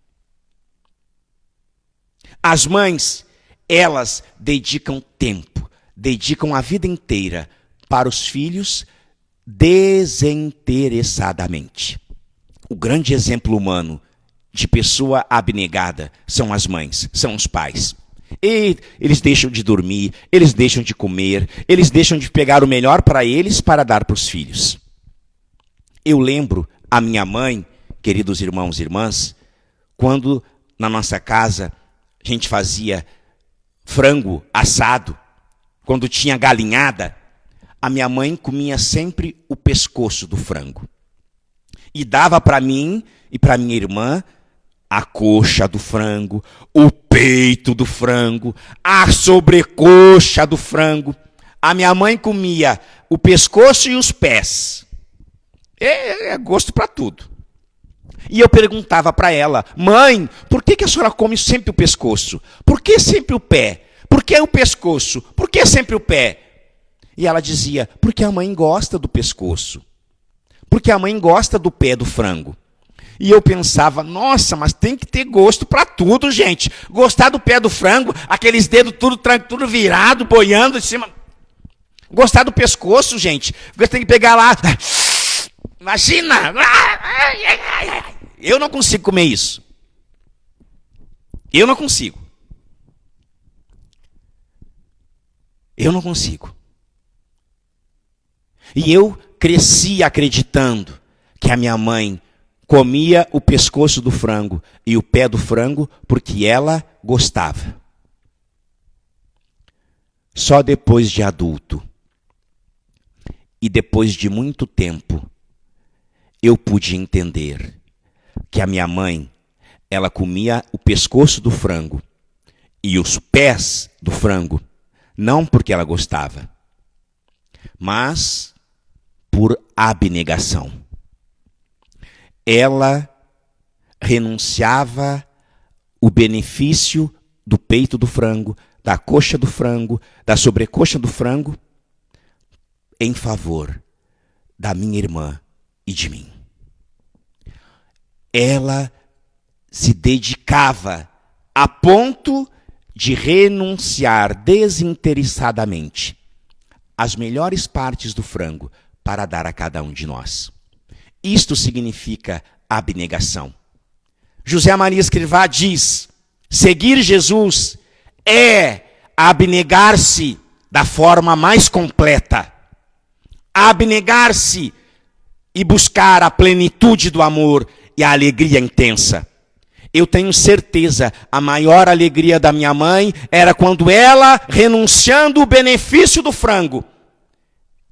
As mães, elas dedicam tempo, dedicam a vida inteira para os filhos desinteressadamente. O grande exemplo humano de pessoa abnegada são as mães, são os pais. E eles deixam de dormir, eles deixam de comer, eles deixam de pegar o melhor para eles para dar para os filhos. Eu lembro a minha mãe, queridos irmãos e irmãs, quando na nossa casa a gente fazia frango assado, quando tinha galinhada, a minha mãe comia sempre o pescoço do frango. E dava para mim e para minha irmã a coxa do frango, o peito do frango, a sobrecoxa do frango. A minha mãe comia o pescoço e os pés. É gosto para tudo. E eu perguntava para ela: mãe, por que a senhora come sempre o pescoço? Por que sempre o pé? Por que o pescoço? Por que sempre o pé? E ela dizia: porque a mãe gosta do pescoço. Porque a mãe gosta do pé do frango. E eu pensava: nossa, mas tem que ter gosto para tudo, gente. Gostar do pé do frango, aqueles dedos tudo virado, boiando em cima. Gostar do pescoço, gente. Você tem que pegar lá. Imagina! Eu não consigo comer isso. Eu não consigo. Eu não consigo. E eu cresci acreditando que a minha mãe comia o pescoço do frango e o pé do frango porque ela gostava. Só depois de adulto e depois de muito tempo, eu pude entender que a minha mãe, ela comia o pescoço do frango e os pés do frango, não porque ela gostava, mas por abnegação. Ela renunciava o benefício do peito do frango, da coxa do frango, da sobrecoxa do frango, em favor da minha irmã e de mim. Ela se dedicava a ponto de renunciar desinteressadamente às melhores partes do frango para dar a cada um de nós. Isto significa abnegação. José Maria Escrivá diz: seguir Jesus é abnegar-se da forma mais completa. Abnegar-se e buscar a plenitude do amor e a alegria intensa. Eu tenho certeza, a maior alegria da minha mãe era quando ela, renunciando o benefício do frango,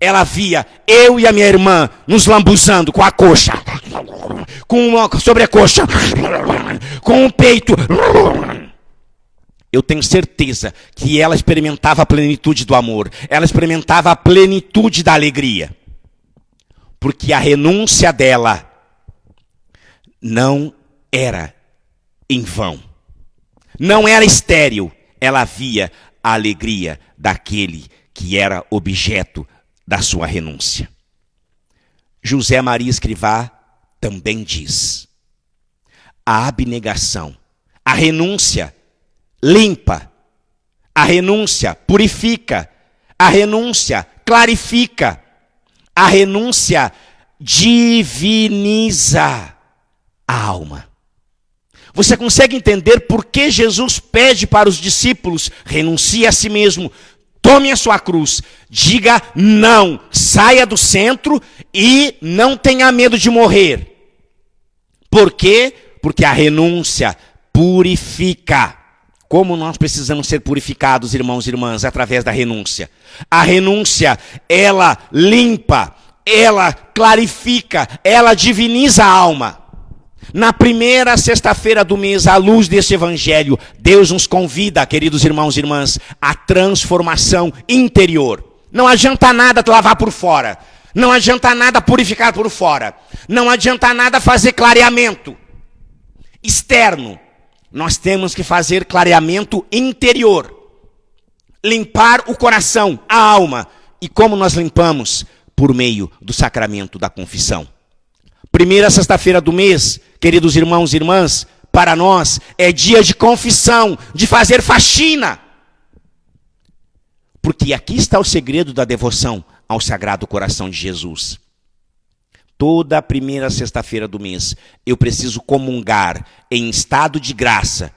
ela via eu e a minha irmã nos lambuzando com a coxa, com uma sobrecoxa, com o peito. Eu tenho certeza que ela experimentava a plenitude do amor, ela experimentava a plenitude da alegria. Porque a renúncia dela não era em vão, não era estéril. Ela via a alegria daquele que era objeto da sua renúncia. José Maria Escrivá também diz: a abnegação, a renúncia limpa, a renúncia purifica, a renúncia clarifica, a renúncia diviniza a alma. Você consegue entender por que Jesus pede para os discípulos: renuncie a si mesmo, tome a sua cruz, diga não, saia do centro e não tenha medo de morrer. Por quê? Porque a renúncia purifica. Como nós precisamos ser purificados, irmãos e irmãs, através da renúncia. A renúncia, ela limpa, ela clarifica, ela diviniza a alma. Na primeira sexta-feira do mês, à luz deste evangelho, Deus nos convida, queridos irmãos e irmãs, à transformação interior. Não adianta nada lavar por fora. Não adianta nada purificar por fora. Não adianta nada fazer clareamento externo. Nós temos que fazer clareamento interior. Limpar o coração, a alma. E como nós limpamos? Por meio do sacramento da confissão. Primeira sexta-feira do mês, queridos irmãos e irmãs, para nós é dia de confissão, de fazer faxina. Porque aqui está o segredo da devoção ao Sagrado Coração de Jesus. Toda a primeira sexta-feira do mês, eu preciso comungar em estado de graça.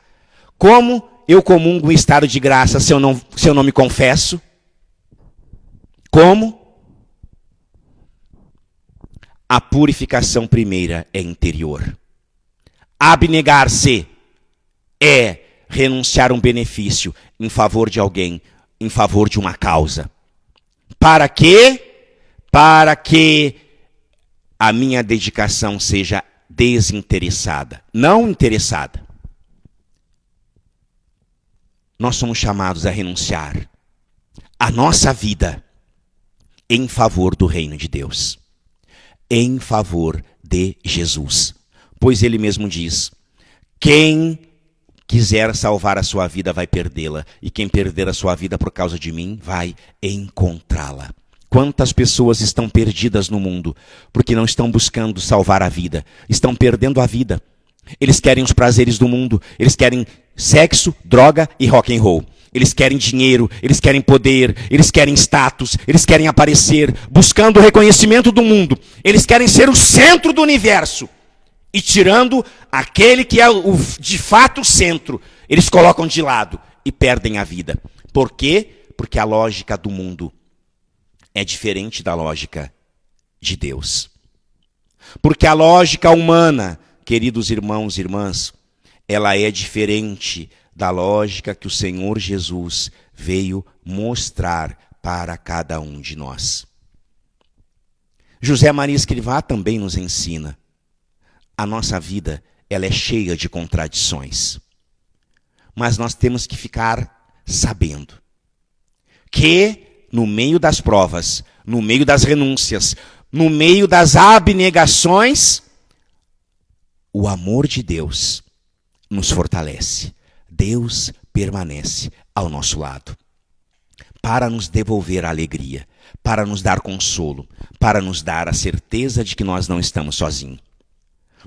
Como eu comungo em estado de graça se eu não me confesso? Como? A purificação primeira é interior. Abnegar-se é renunciar a um benefício em favor de alguém, em favor de uma causa. Para quê? Para que a minha dedicação seja desinteressada, não interessada. Nós somos chamados a renunciar a nossa vida em favor do reino de Deus, em favor de Jesus. Pois ele mesmo diz: quem quiser salvar a sua vida vai perdê-la, e quem perder a sua vida por causa de mim vai encontrá-la. Quantas pessoas estão perdidas no mundo porque não estão buscando salvar a vida, estão perdendo a vida. Eles querem os prazeres do mundo, eles querem sexo, droga e rock and roll. Eles querem dinheiro, eles querem poder, eles querem status, eles querem aparecer, buscando o reconhecimento do mundo. Eles querem ser o centro do universo. E tirando aquele que é de fato o centro, eles colocam de lado e perdem a vida. Por quê? Porque a lógica do mundo é diferente da lógica de Deus. Porque a lógica humana, queridos irmãos e irmãs, ela é diferente da lógica que o Senhor Jesus veio mostrar para cada um de nós. José Maria Escrivá também nos ensina. A nossa vida, ela é cheia de contradições. Mas nós temos que ficar sabendo que no meio das provas, no meio das renúncias, no meio das abnegações, o amor de Deus nos fortalece. Deus permanece ao nosso lado para nos devolver a alegria, para nos dar consolo, para nos dar a certeza de que nós não estamos sozinhos.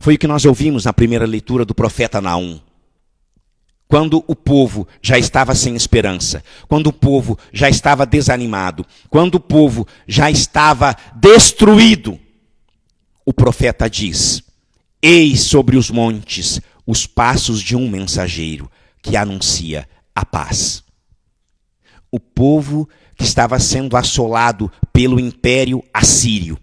Foi o que nós ouvimos na primeira leitura do profeta Naum. Quando o povo já estava sem esperança, quando o povo já estava desanimado, quando o povo já estava destruído, o profeta diz: eis sobre os montes os passos de um mensageiro que anuncia a paz. O povo que estava sendo assolado pelo império assírio.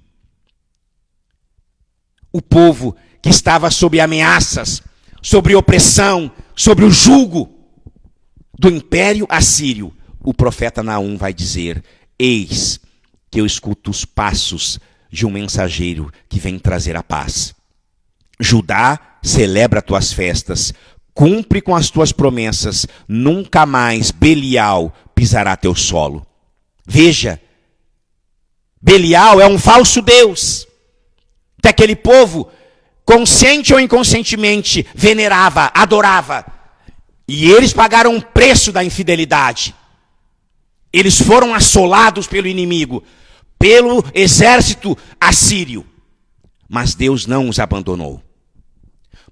O povo que estava sob ameaças, sobre opressão, sobre o jugo do império assírio. O profeta Naum vai dizer: eis que eu escuto os passos de um mensageiro que vem trazer a paz. Judá, celebra tuas festas, cumpre com as tuas promessas, nunca mais Belial pisará teu solo. Veja, Belial é um falso deus, que aquele povo, consciente ou inconscientemente, venerava, adorava. E eles pagaram um preço da infidelidade. Eles foram assolados pelo inimigo, pelo exército assírio. Mas Deus não os abandonou.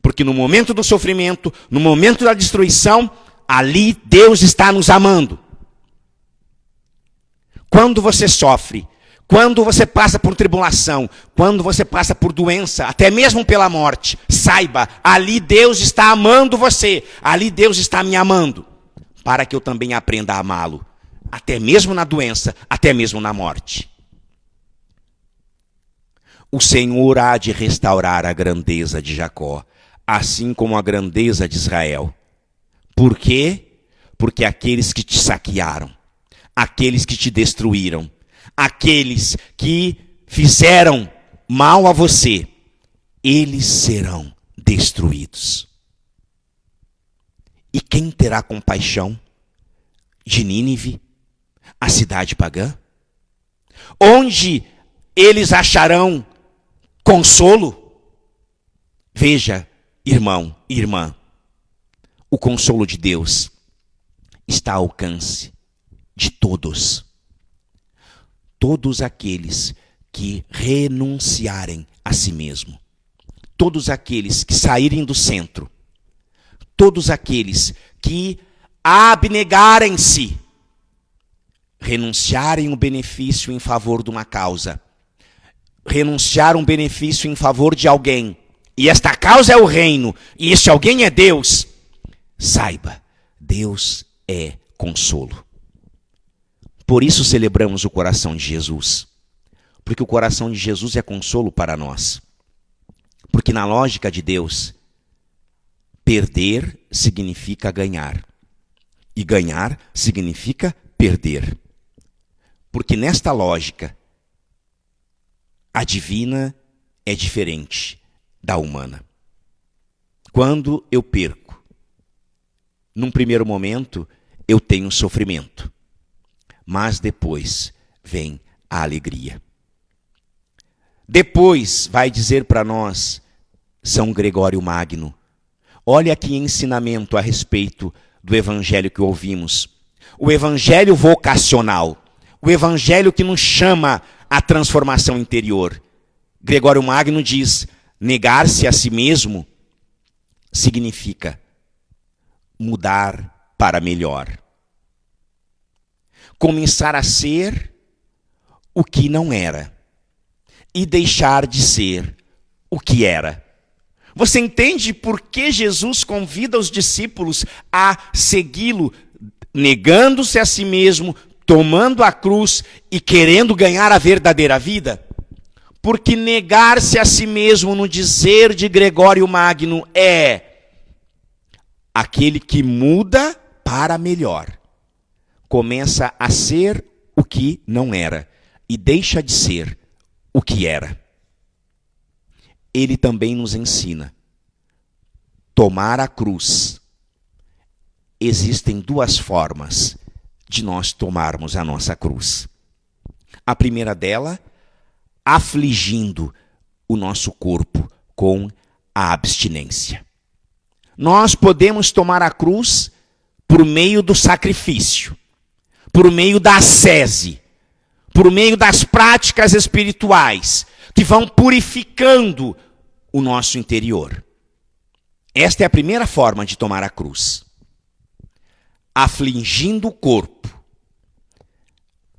Porque no momento do sofrimento, no momento da destruição, ali Deus está nos amando. Quando você sofre, quando você passa por tribulação, quando você passa por doença, até mesmo pela morte, saiba, ali Deus está amando você, ali Deus está me amando, para que eu também aprenda a amá-lo, até mesmo na doença, até mesmo na morte. O Senhor há de restaurar a grandeza de Jacó, assim como a grandeza de Israel. Por quê? Porque aqueles que te saquearam, aqueles que te destruíram, aqueles que fizeram mal a você, eles serão destruídos. E quem terá compaixão de Nínive, a cidade pagã? Onde eles acharão consolo? Veja, irmão e irmã, o consolo de Deus está ao alcance de todos. Todos aqueles que renunciarem a si mesmo, todos aqueles que saírem do centro, todos aqueles que abnegarem-se renunciarem um benefício em favor de uma causa, renunciar um benefício em favor de alguém, e esta causa é o reino, e este alguém é Deus, saiba, Deus é consolo. Por isso celebramos o coração de Jesus, porque o coração de Jesus é consolo para nós. Porque na lógica de Deus, perder significa ganhar, e ganhar significa perder. Porque nesta lógica, a divina é diferente da humana. Quando eu perco, num primeiro momento, eu tenho sofrimento, mas depois vem a alegria. Depois vai dizer para nós São Gregório Magno, olha que ensinamento a respeito do evangelho que ouvimos. O evangelho vocacional, o evangelho que nos chama à transformação interior. Gregório Magno diz, negar-se a si mesmo significa mudar para melhor. Começar a ser o que não era e deixar de ser o que era. Você entende por que Jesus convida os discípulos a segui-lo, negando-se a si mesmo, tomando a cruz e querendo ganhar a verdadeira vida? Porque negar-se a si mesmo, no dizer de Gregório Magno, é aquele que muda para melhor. Começa a ser o que não era e deixa de ser o que era. Ele também nos ensina tomar a cruz. Existem duas formas de nós tomarmos a nossa cruz. A primeira dela, afligindo o nosso corpo com a abstinência. Nós podemos tomar a cruz por meio do sacrifício, por meio da ascese, por meio das práticas espirituais que vão purificando o nosso interior. Esta é a primeira forma de tomar a cruz. Afligindo o corpo.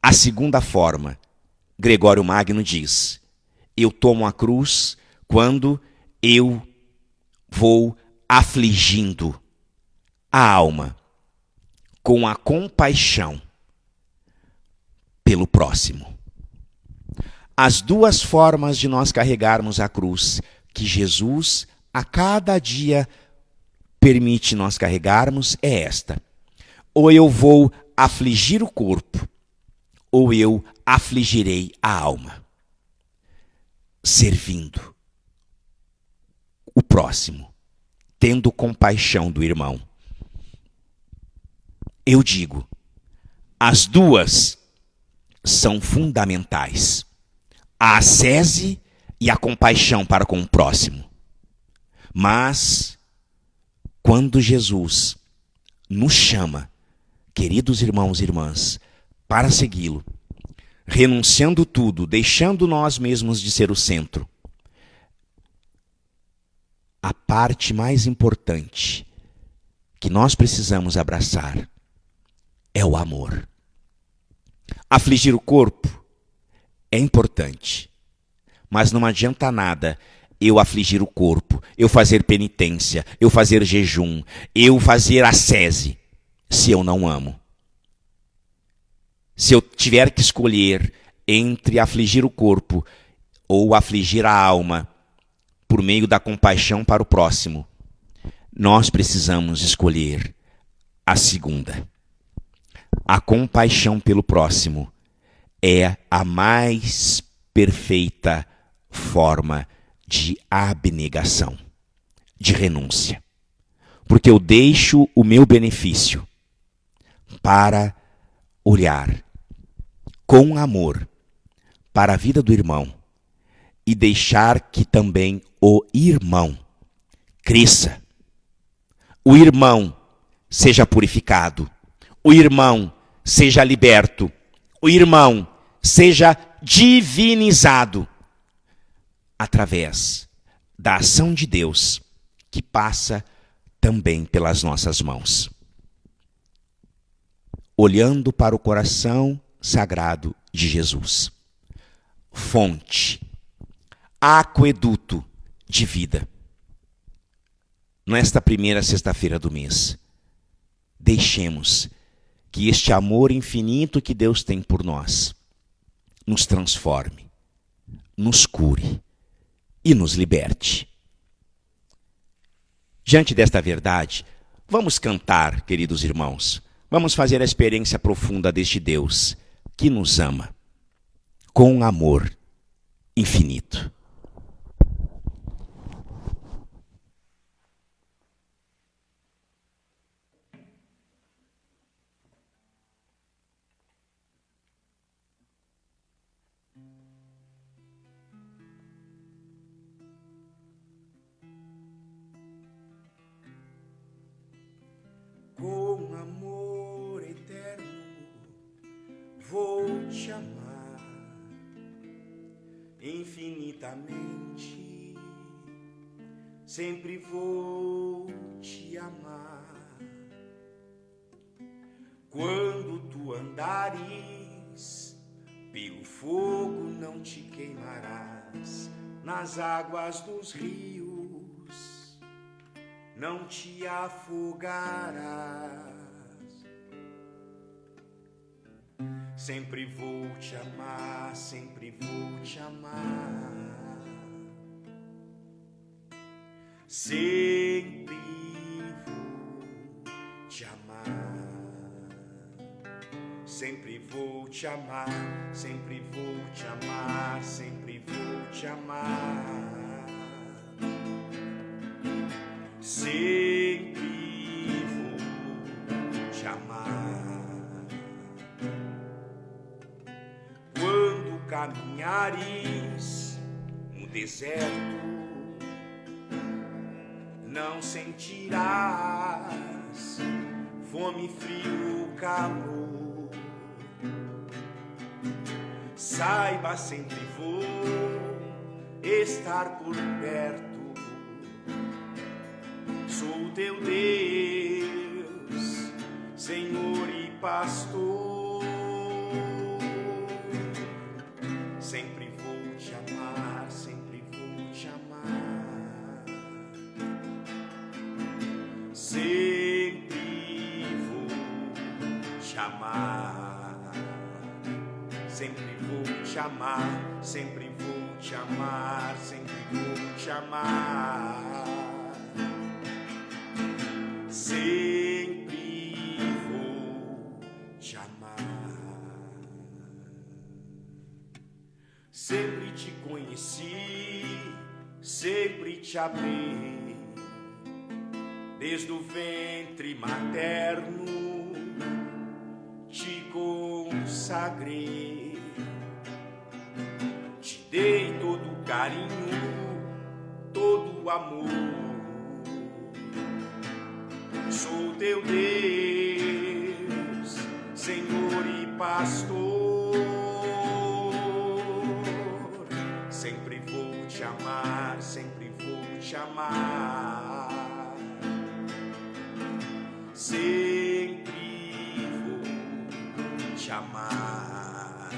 A segunda forma, Gregório Magno diz, eu tomo a cruz quando eu vou afligindo a alma com a compaixão pelo próximo. As duas formas de nós carregarmos a cruz que Jesus a cada dia permite nós carregarmos é esta. Ou eu vou afligir o corpo, ou eu afligirei a alma, servindo o próximo, tendo compaixão do irmão. Eu digo, as duas são fundamentais. A ascese e a compaixão para com o próximo. Mas, quando Jesus nos chama, queridos irmãos e irmãs, para segui-lo, renunciando tudo, deixando nós mesmos de ser o centro, a parte mais importante que nós precisamos abraçar é o amor. Afligir o corpo é importante, mas não adianta nada eu afligir o corpo, eu fazer penitência, eu fazer jejum, eu fazer ascese, se eu não amo. Se eu tiver que escolher entre afligir o corpo ou afligir a alma por meio da compaixão para o próximo, nós precisamos escolher a segunda. A compaixão pelo próximo é a mais perfeita forma de abnegação, de renúncia. Porque eu deixo o meu benefício para olhar com amor para a vida do irmão e deixar que também o irmão cresça. O irmão seja purificado. O irmão seja liberto. O irmão seja divinizado através da ação de Deus que passa também pelas nossas mãos. Olhando para o coração sagrado de Jesus. Fonte, aqueduto de vida. Nesta primeira sexta-feira do mês, deixemos que este amor infinito que Deus tem por nós nos transforme, nos cure e nos liberte. Diante desta verdade, vamos cantar, queridos irmãos. Vamos fazer a experiência profunda deste Deus que nos ama com amor infinito. Com amor eterno vou te amar infinitamente, sempre vou te amar. Quando tu andares pelo fogo, não te queimarás, nas águas dos rios não te afogarás. Sempre vou te amar, sempre vou te amar. Sempre vou te amar. Sempre vou te amar, sempre vou te amar, sempre vou te amar. Sempre vou te amar. Quando caminhares no deserto, não sentirás fome, frio, calor. Saiba, sempre vou estar por perto. Sou teu Deus, Senhor e pastor. Sempre vou te amar, sempre vou te amar. Sempre vou te amar. Sempre vou te amar, sempre vou te amar, sempre vou te amar. Sempre vou te amar. Sempre te conheci, sempre te amei, desde o ventre materno te consagrei, te dei todo o carinho, todo o amor. Sou teu Deus, Senhor e pastor. Sempre vou te amar, sempre vou te amar. Sempre vou te amar.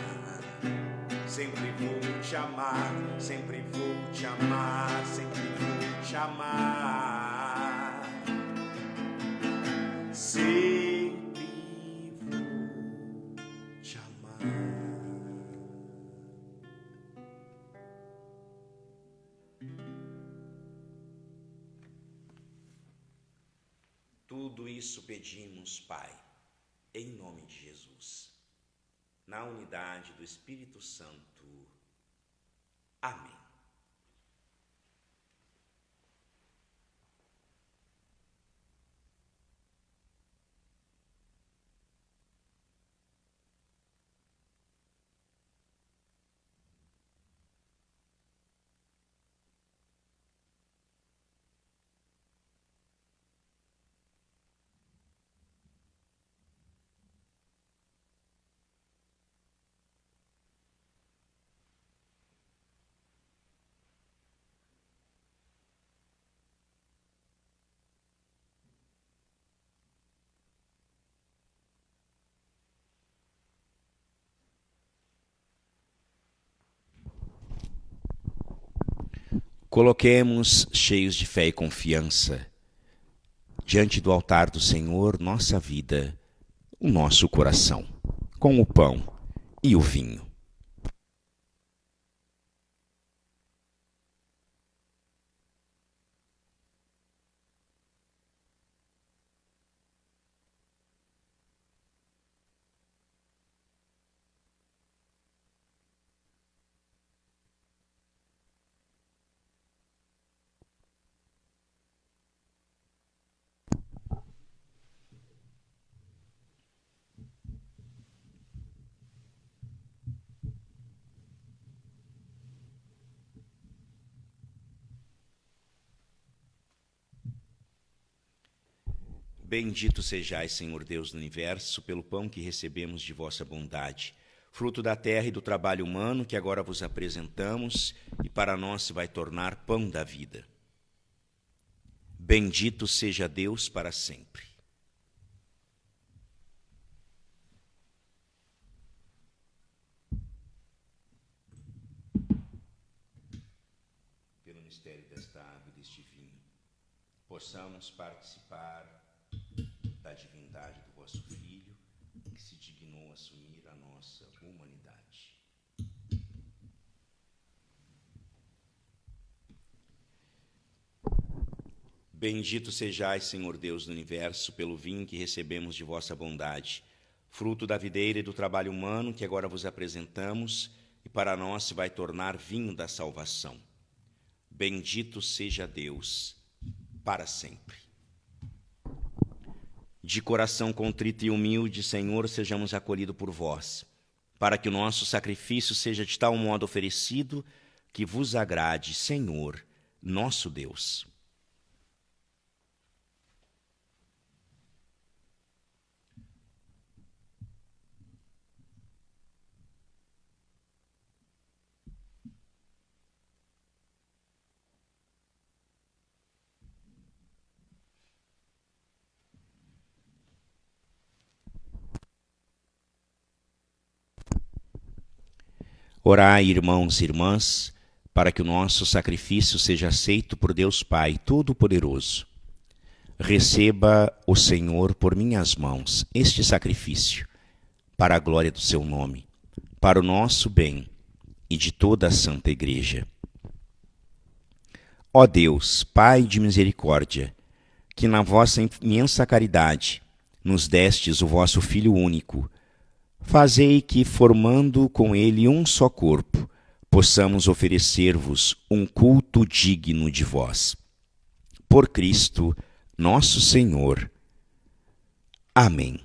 Sempre vou te amar, sempre vou te amar, sempre vou te amar. Sempre vou te amar. Tudo isso pedimos, Pai, em nome de Jesus, na unidade do Espírito Santo. Amém. Coloquemos, cheios de fé e confiança, diante do altar do Senhor, nossa vida, o nosso coração, com o pão e o vinho. Bendito sejais, Senhor Deus do universo, pelo pão que recebemos de vossa bondade, fruto da terra e do trabalho humano que agora vos apresentamos e para nós se vai tornar pão da vida. Bendito seja Deus para sempre. Pelo mistério desta água e deste vinho, possamos participar da divindade do vosso Filho, que se dignou assumir a nossa humanidade. Bendito sejais, Senhor Deus do universo, pelo vinho que recebemos de vossa bondade, fruto da videira e do trabalho humano que agora vos apresentamos e para nós se vai tornar vinho da salvação. Bendito seja Deus para sempre. De coração contrito e humilde, Senhor, sejamos acolhidos por vós, para que o nosso sacrifício seja de tal modo oferecido que vos agrade, Senhor, nosso Deus. Orai, irmãos e irmãs, para que o nosso sacrifício seja aceito por Deus Pai Todo-Poderoso. Receba o Senhor por minhas mãos este sacrifício, para a glória do seu nome, para o nosso bem e de toda a Santa Igreja. Ó Deus, Pai de misericórdia, que na vossa imensa caridade nos destes o vosso Filho único, fazei que, formando com ele um só corpo, possamos oferecer-vos um culto digno de vós. Por Cristo, nosso Senhor. Amém.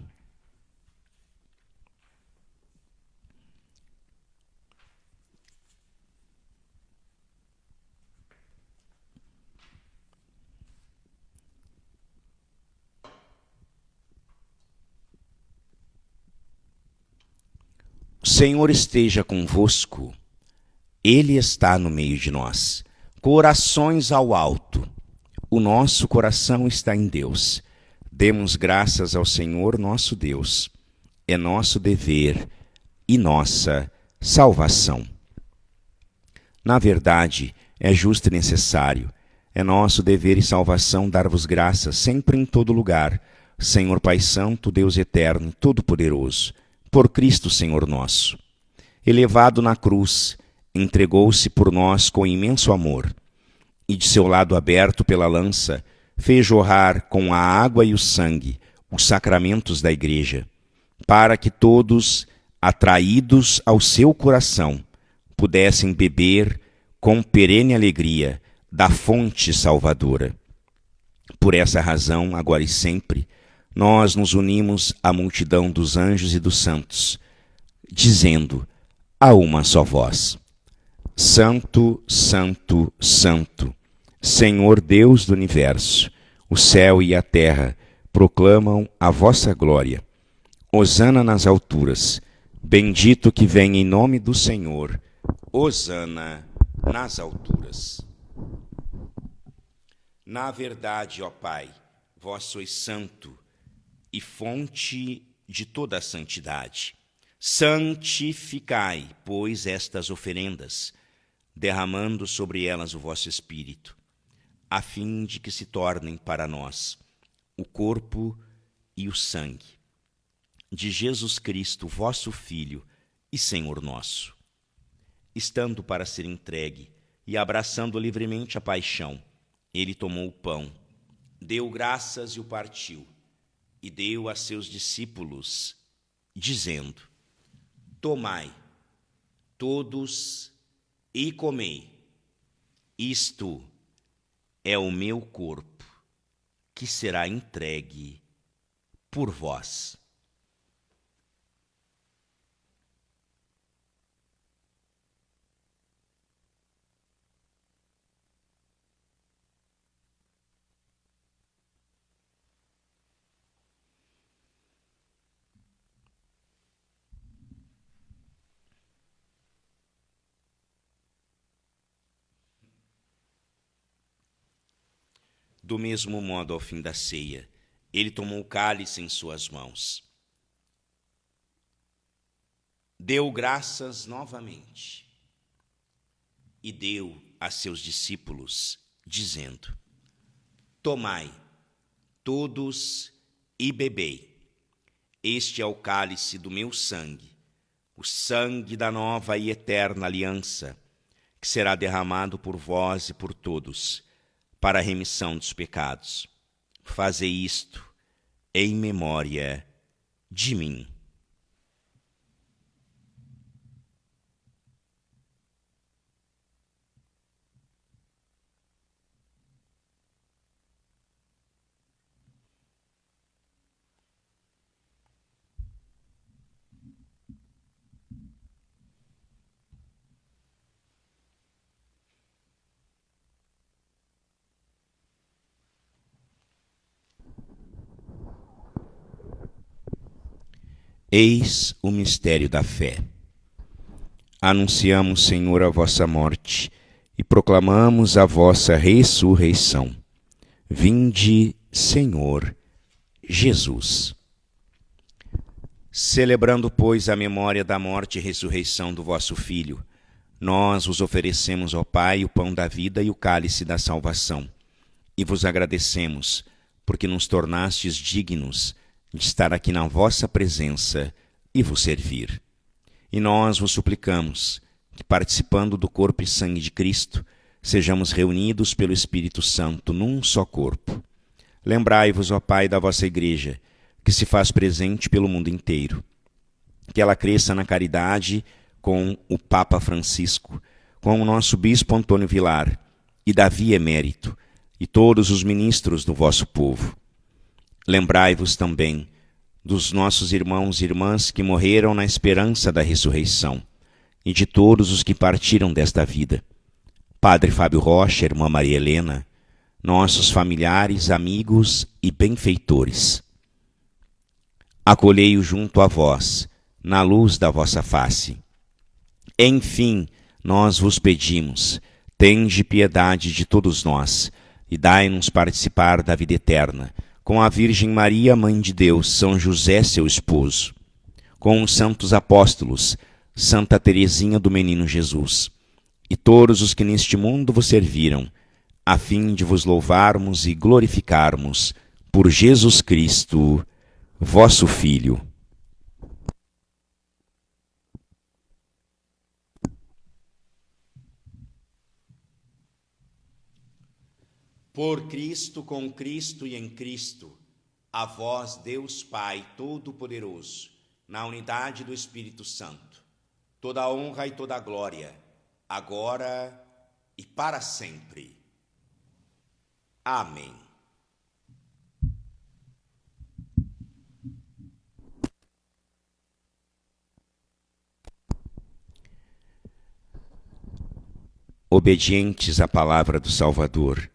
O Senhor esteja convosco, Ele está no meio de nós. Corações ao alto, o nosso coração está em Deus. Demos graças ao Senhor nosso Deus. É nosso dever e nossa salvação. Na verdade, é justo e necessário. É nosso dever e salvação dar-vos graças sempre em todo lugar, Senhor Pai Santo, Deus Eterno, Todo-Poderoso, por Cristo Senhor nosso. Elevado na cruz, entregou-se por nós com imenso amor, e de seu lado aberto pela lança, fez jorrar com a água e o sangue os sacramentos da Igreja, para que todos, atraídos ao seu coração, pudessem beber com perene alegria da fonte salvadora. Por essa razão, agora e sempre, nós nos unimos à multidão dos anjos e dos santos, dizendo a uma só voz: Santo, Santo, Santo, Senhor Deus do universo, o céu e a terra proclamam a vossa glória. Hosana nas alturas, bendito que vem em nome do Senhor. Hosana nas alturas. Na verdade, ó Pai, vós sois santo e fonte de toda a santidade. Santificai, pois, estas oferendas, derramando sobre elas o vosso Espírito, a fim de que se tornem para nós o corpo e o sangue de Jesus Cristo, vosso Filho e Senhor nosso. Estando para ser entregue e abraçando livremente a paixão, ele tomou o pão, deu graças e o partiu, e deu a seus discípulos, dizendo: Tomai, todos, e comei. Isto é o meu corpo, que será entregue por vós. Do mesmo modo, ao fim da ceia, ele tomou o cálice em suas mãos. Deu graças novamente e deu a seus discípulos, dizendo: Tomai, todos, e bebei. Este é o cálice do meu sangue, o sangue da nova e eterna aliança, que será derramado por vós e por todos, para a remissão dos pecados. Fazei isto em memória de mim. Eis o mistério da fé. Anunciamos, Senhor, a vossa morte e proclamamos a vossa ressurreição. Vinde, Senhor Jesus. Celebrando, pois, a memória da morte e ressurreição do vosso Filho, nós vos oferecemos, ó Pai, o pão da vida e o cálice da salvação, e vos agradecemos, porque nos tornastes dignos de estar aqui na vossa presença e vos servir. E nós vos suplicamos que, participando do corpo e sangue de Cristo, sejamos reunidos pelo Espírito Santo num só corpo. Lembrai-vos, ó Pai, da vossa Igreja, que se faz presente pelo mundo inteiro. Que ela cresça na caridade com o Papa Francisco, com o nosso Bispo Antônio Vilar e Davi Emérito, e todos os ministros do vosso povo. Lembrai-vos também dos nossos irmãos e irmãs que morreram na esperança da ressurreição, e de todos os que partiram desta vida. Padre Fábio Rocha, Irmã Maria Helena, nossos familiares, amigos e benfeitores. Acolhei-o junto a vós, na luz da vossa face. Enfim, nós vos pedimos, tende piedade de todos nós, e dai-nos participar da vida eterna, com a Virgem Maria, Mãe de Deus, São José, seu esposo, com os santos apóstolos, Santa Teresinha do Menino Jesus, e todos os que neste mundo vos serviram, a fim de vos louvarmos e glorificarmos por Jesus Cristo, vosso Filho. Por Cristo, com Cristo e em Cristo, a vós, Deus Pai Todo-Poderoso, na unidade do Espírito Santo, toda a honra e toda a glória, agora e para sempre. Amém. Obedientes à palavra do Salvador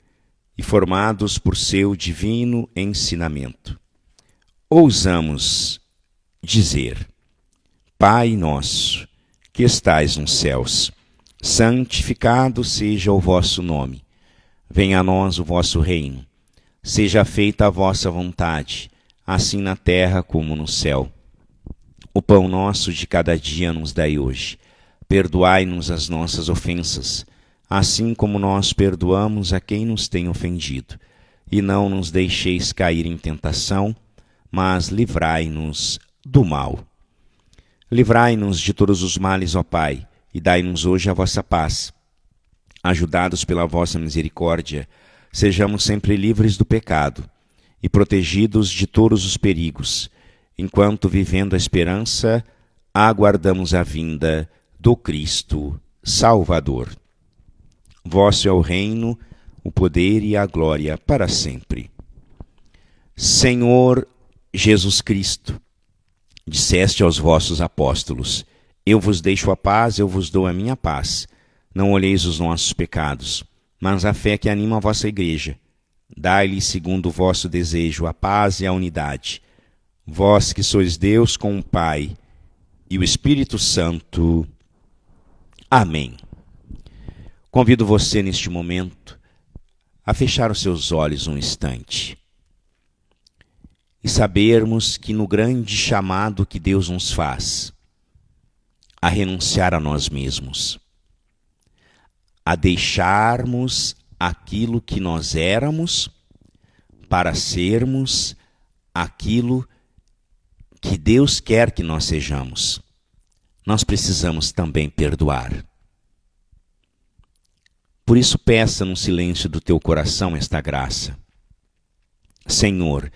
e formados por seu divino ensinamento, ousamos dizer: Pai nosso, que estais nos céus, santificado seja o vosso nome. Venha a nós o vosso reino. Seja feita a vossa vontade, assim na terra como no céu. O pão nosso de cada dia nos dai hoje. Perdoai-nos as nossas ofensas, assim como nós perdoamos a quem nos tem ofendido. E não nos deixeis cair em tentação, mas livrai-nos do mal. Livrai-nos de todos os males, ó Pai, e dai-nos hoje a vossa paz. Ajudados pela vossa misericórdia, sejamos sempre livres do pecado e protegidos de todos os perigos, enquanto, vivendo a esperança, aguardamos a vinda do Cristo Salvador. Vosso é o reino, o poder e a glória para sempre. Senhor Jesus Cristo, disseste aos vossos apóstolos: eu vos deixo a paz, eu vos dou a minha paz. Não olheis os nossos pecados, mas a fé que anima a vossa igreja. Dai-lhe, segundo o vosso desejo, a paz e a unidade. Vós que sois Deus com o Pai e o Espírito Santo. Amém. Convido você neste momento a fechar os seus olhos um instante e sabermos que no grande chamado que Deus nos faz, a renunciar a nós mesmos, a deixarmos aquilo que nós éramos para sermos aquilo que Deus quer que nós sejamos, nós precisamos também perdoar. Por isso, peça no silêncio do teu coração esta graça. Senhor,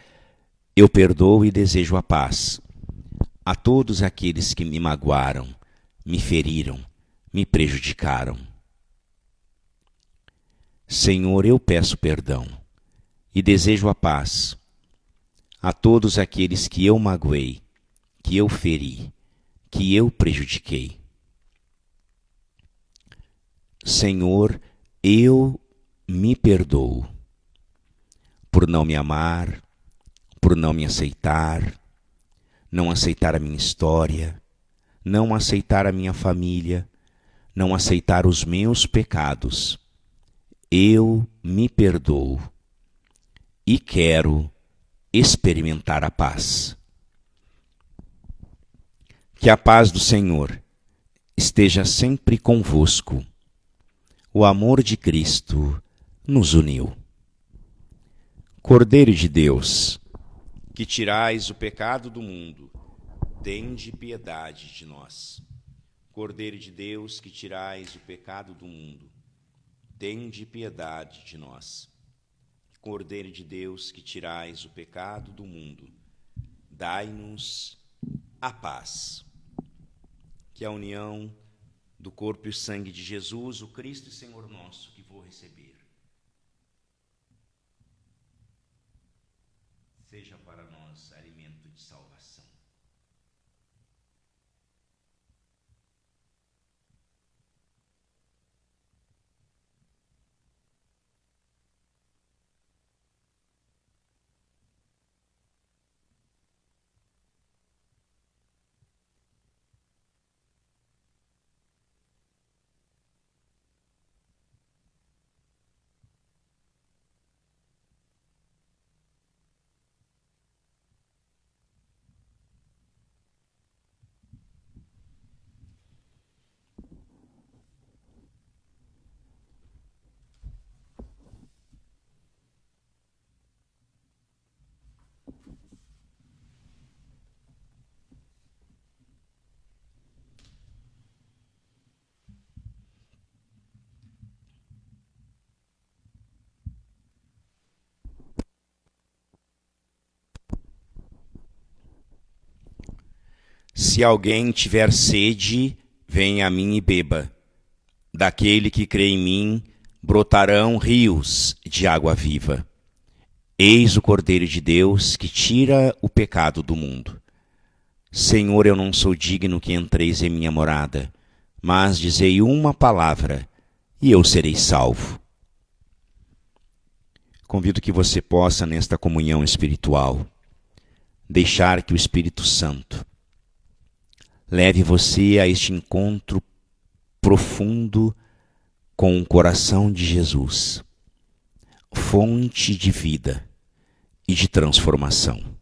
eu perdoo e desejo a paz a todos aqueles que me magoaram, me feriram, me prejudicaram. Senhor, eu peço perdão e desejo a paz a todos aqueles que eu magoei, que eu feri, que eu prejudiquei. Senhor, eu me perdoo por não me amar, por não me aceitar, não aceitar a minha história, não aceitar a minha família, não aceitar os meus pecados. Eu me perdoo e quero experimentar a paz. Que a paz do Senhor esteja sempre convosco. O amor de Cristo nos uniu. Cordeiro de Deus, que tirais o pecado do mundo, tende piedade de nós. Cordeiro de Deus, que tirais o pecado do mundo, tende piedade de nós. Cordeiro de Deus, que tirais o pecado do mundo, dai-nos a paz. Que a união do corpo e sangue de Jesus, o Cristo e Senhor nosso, que vou receber, seja para nós alimento de salvação. Se alguém tiver sede, venha a mim e beba. Daquele que crê em mim, brotarão rios de água viva. Eis o Cordeiro de Deus que tira o pecado do mundo. Senhor, eu não sou digno que entreis em minha morada, mas dizei uma palavra e eu serei salvo. Convido que você possa, nesta comunhão espiritual, deixar que o Espírito Santo leve você a este encontro profundo com o coração de Jesus, fonte de vida e de transformação.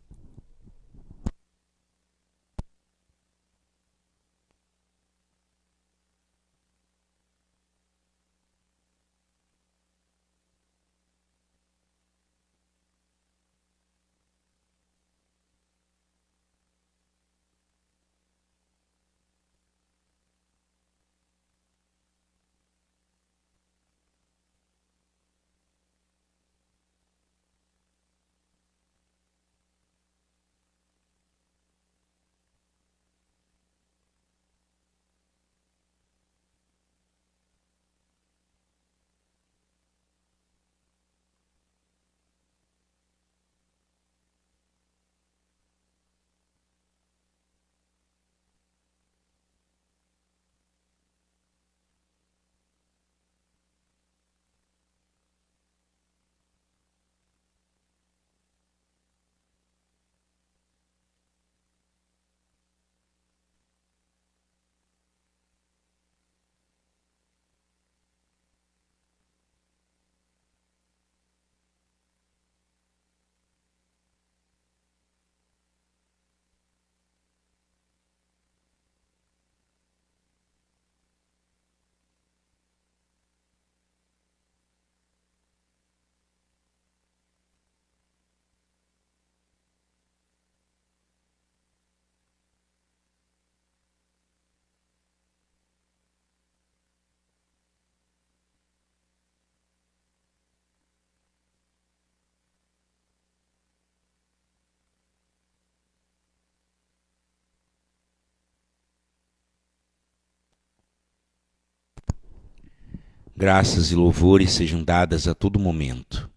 Graças e louvores sejam dadas a todo momento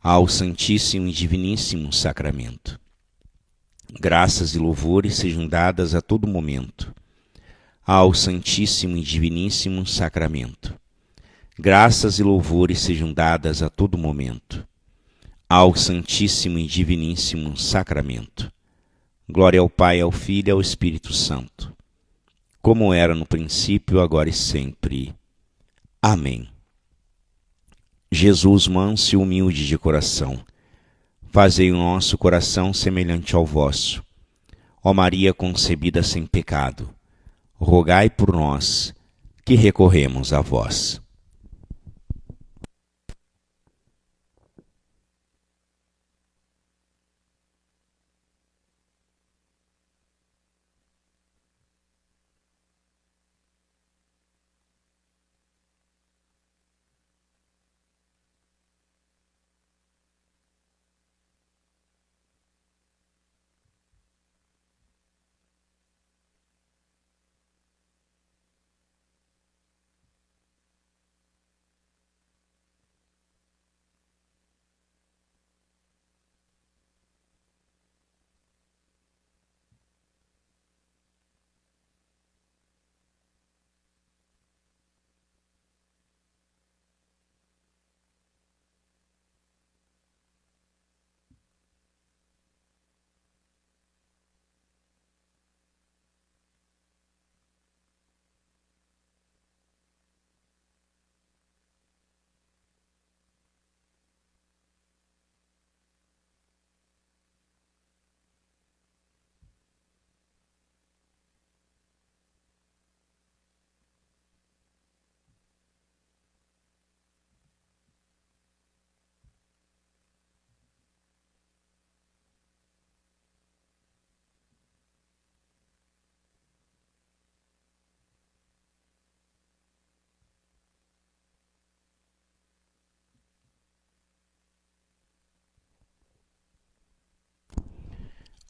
ao Santíssimo e Diviníssimo Sacramento. Graças e louvores sejam dadas a todo momento ao Santíssimo e Diviníssimo Sacramento. Graças e louvores sejam dadas a todo momento ao Santíssimo e Diviníssimo Sacramento. Glória ao Pai, ao Filho e ao Espírito Santo, como era no princípio, agora e sempre. Amém. Jesus, manso e humilde de coração, fazei o nosso coração semelhante ao vosso. Ó Maria concebida sem pecado, rogai por nós que recorremos a vós.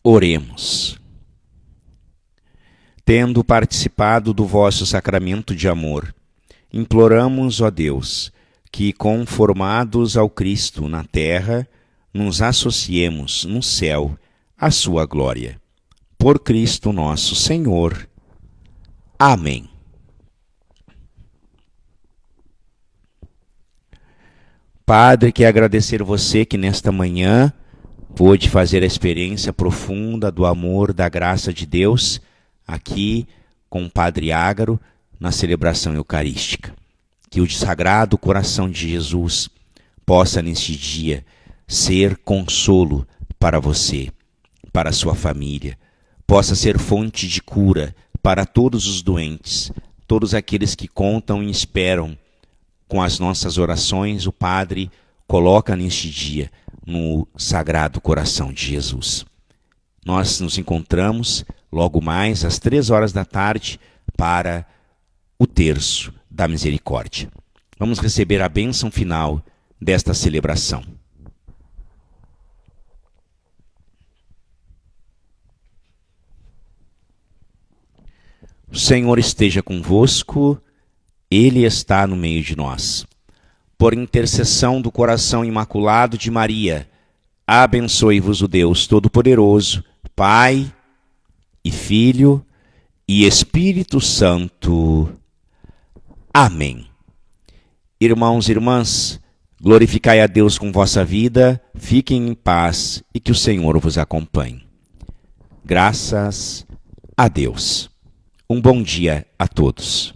Oremos. Tendo participado do vosso sacramento de amor, imploramos, ó Deus, que, conformados ao Cristo na terra, nos associemos no céu à sua glória. Por Cristo nosso Senhor. Amém. Padre, quero agradecer você que nesta manhã pôde fazer a experiência profunda do amor, da graça de Deus, aqui com o Padre Ágaro, na celebração eucarística. Que o Sagrado Coração de Jesus possa, neste dia, ser consolo para você, para a sua família, possa ser fonte de cura para todos os doentes, todos aqueles que contam e esperam. Com as nossas orações, o Padre coloca neste dia no Sagrado Coração de Jesus. Nós nos encontramos logo mais às 15h para o terço da misericórdia. Vamos receber a bênção final desta celebração. O Senhor esteja convosco, Ele está no meio de nós. Por intercessão do coração imaculado de Maria, abençoe-vos o Deus Todo-Poderoso, Pai e Filho e Espírito Santo. Amém. Irmãos e irmãs, glorificai a Deus com vossa vida, fiquem em paz e que o Senhor vos acompanhe. Graças a Deus. Um bom dia a todos.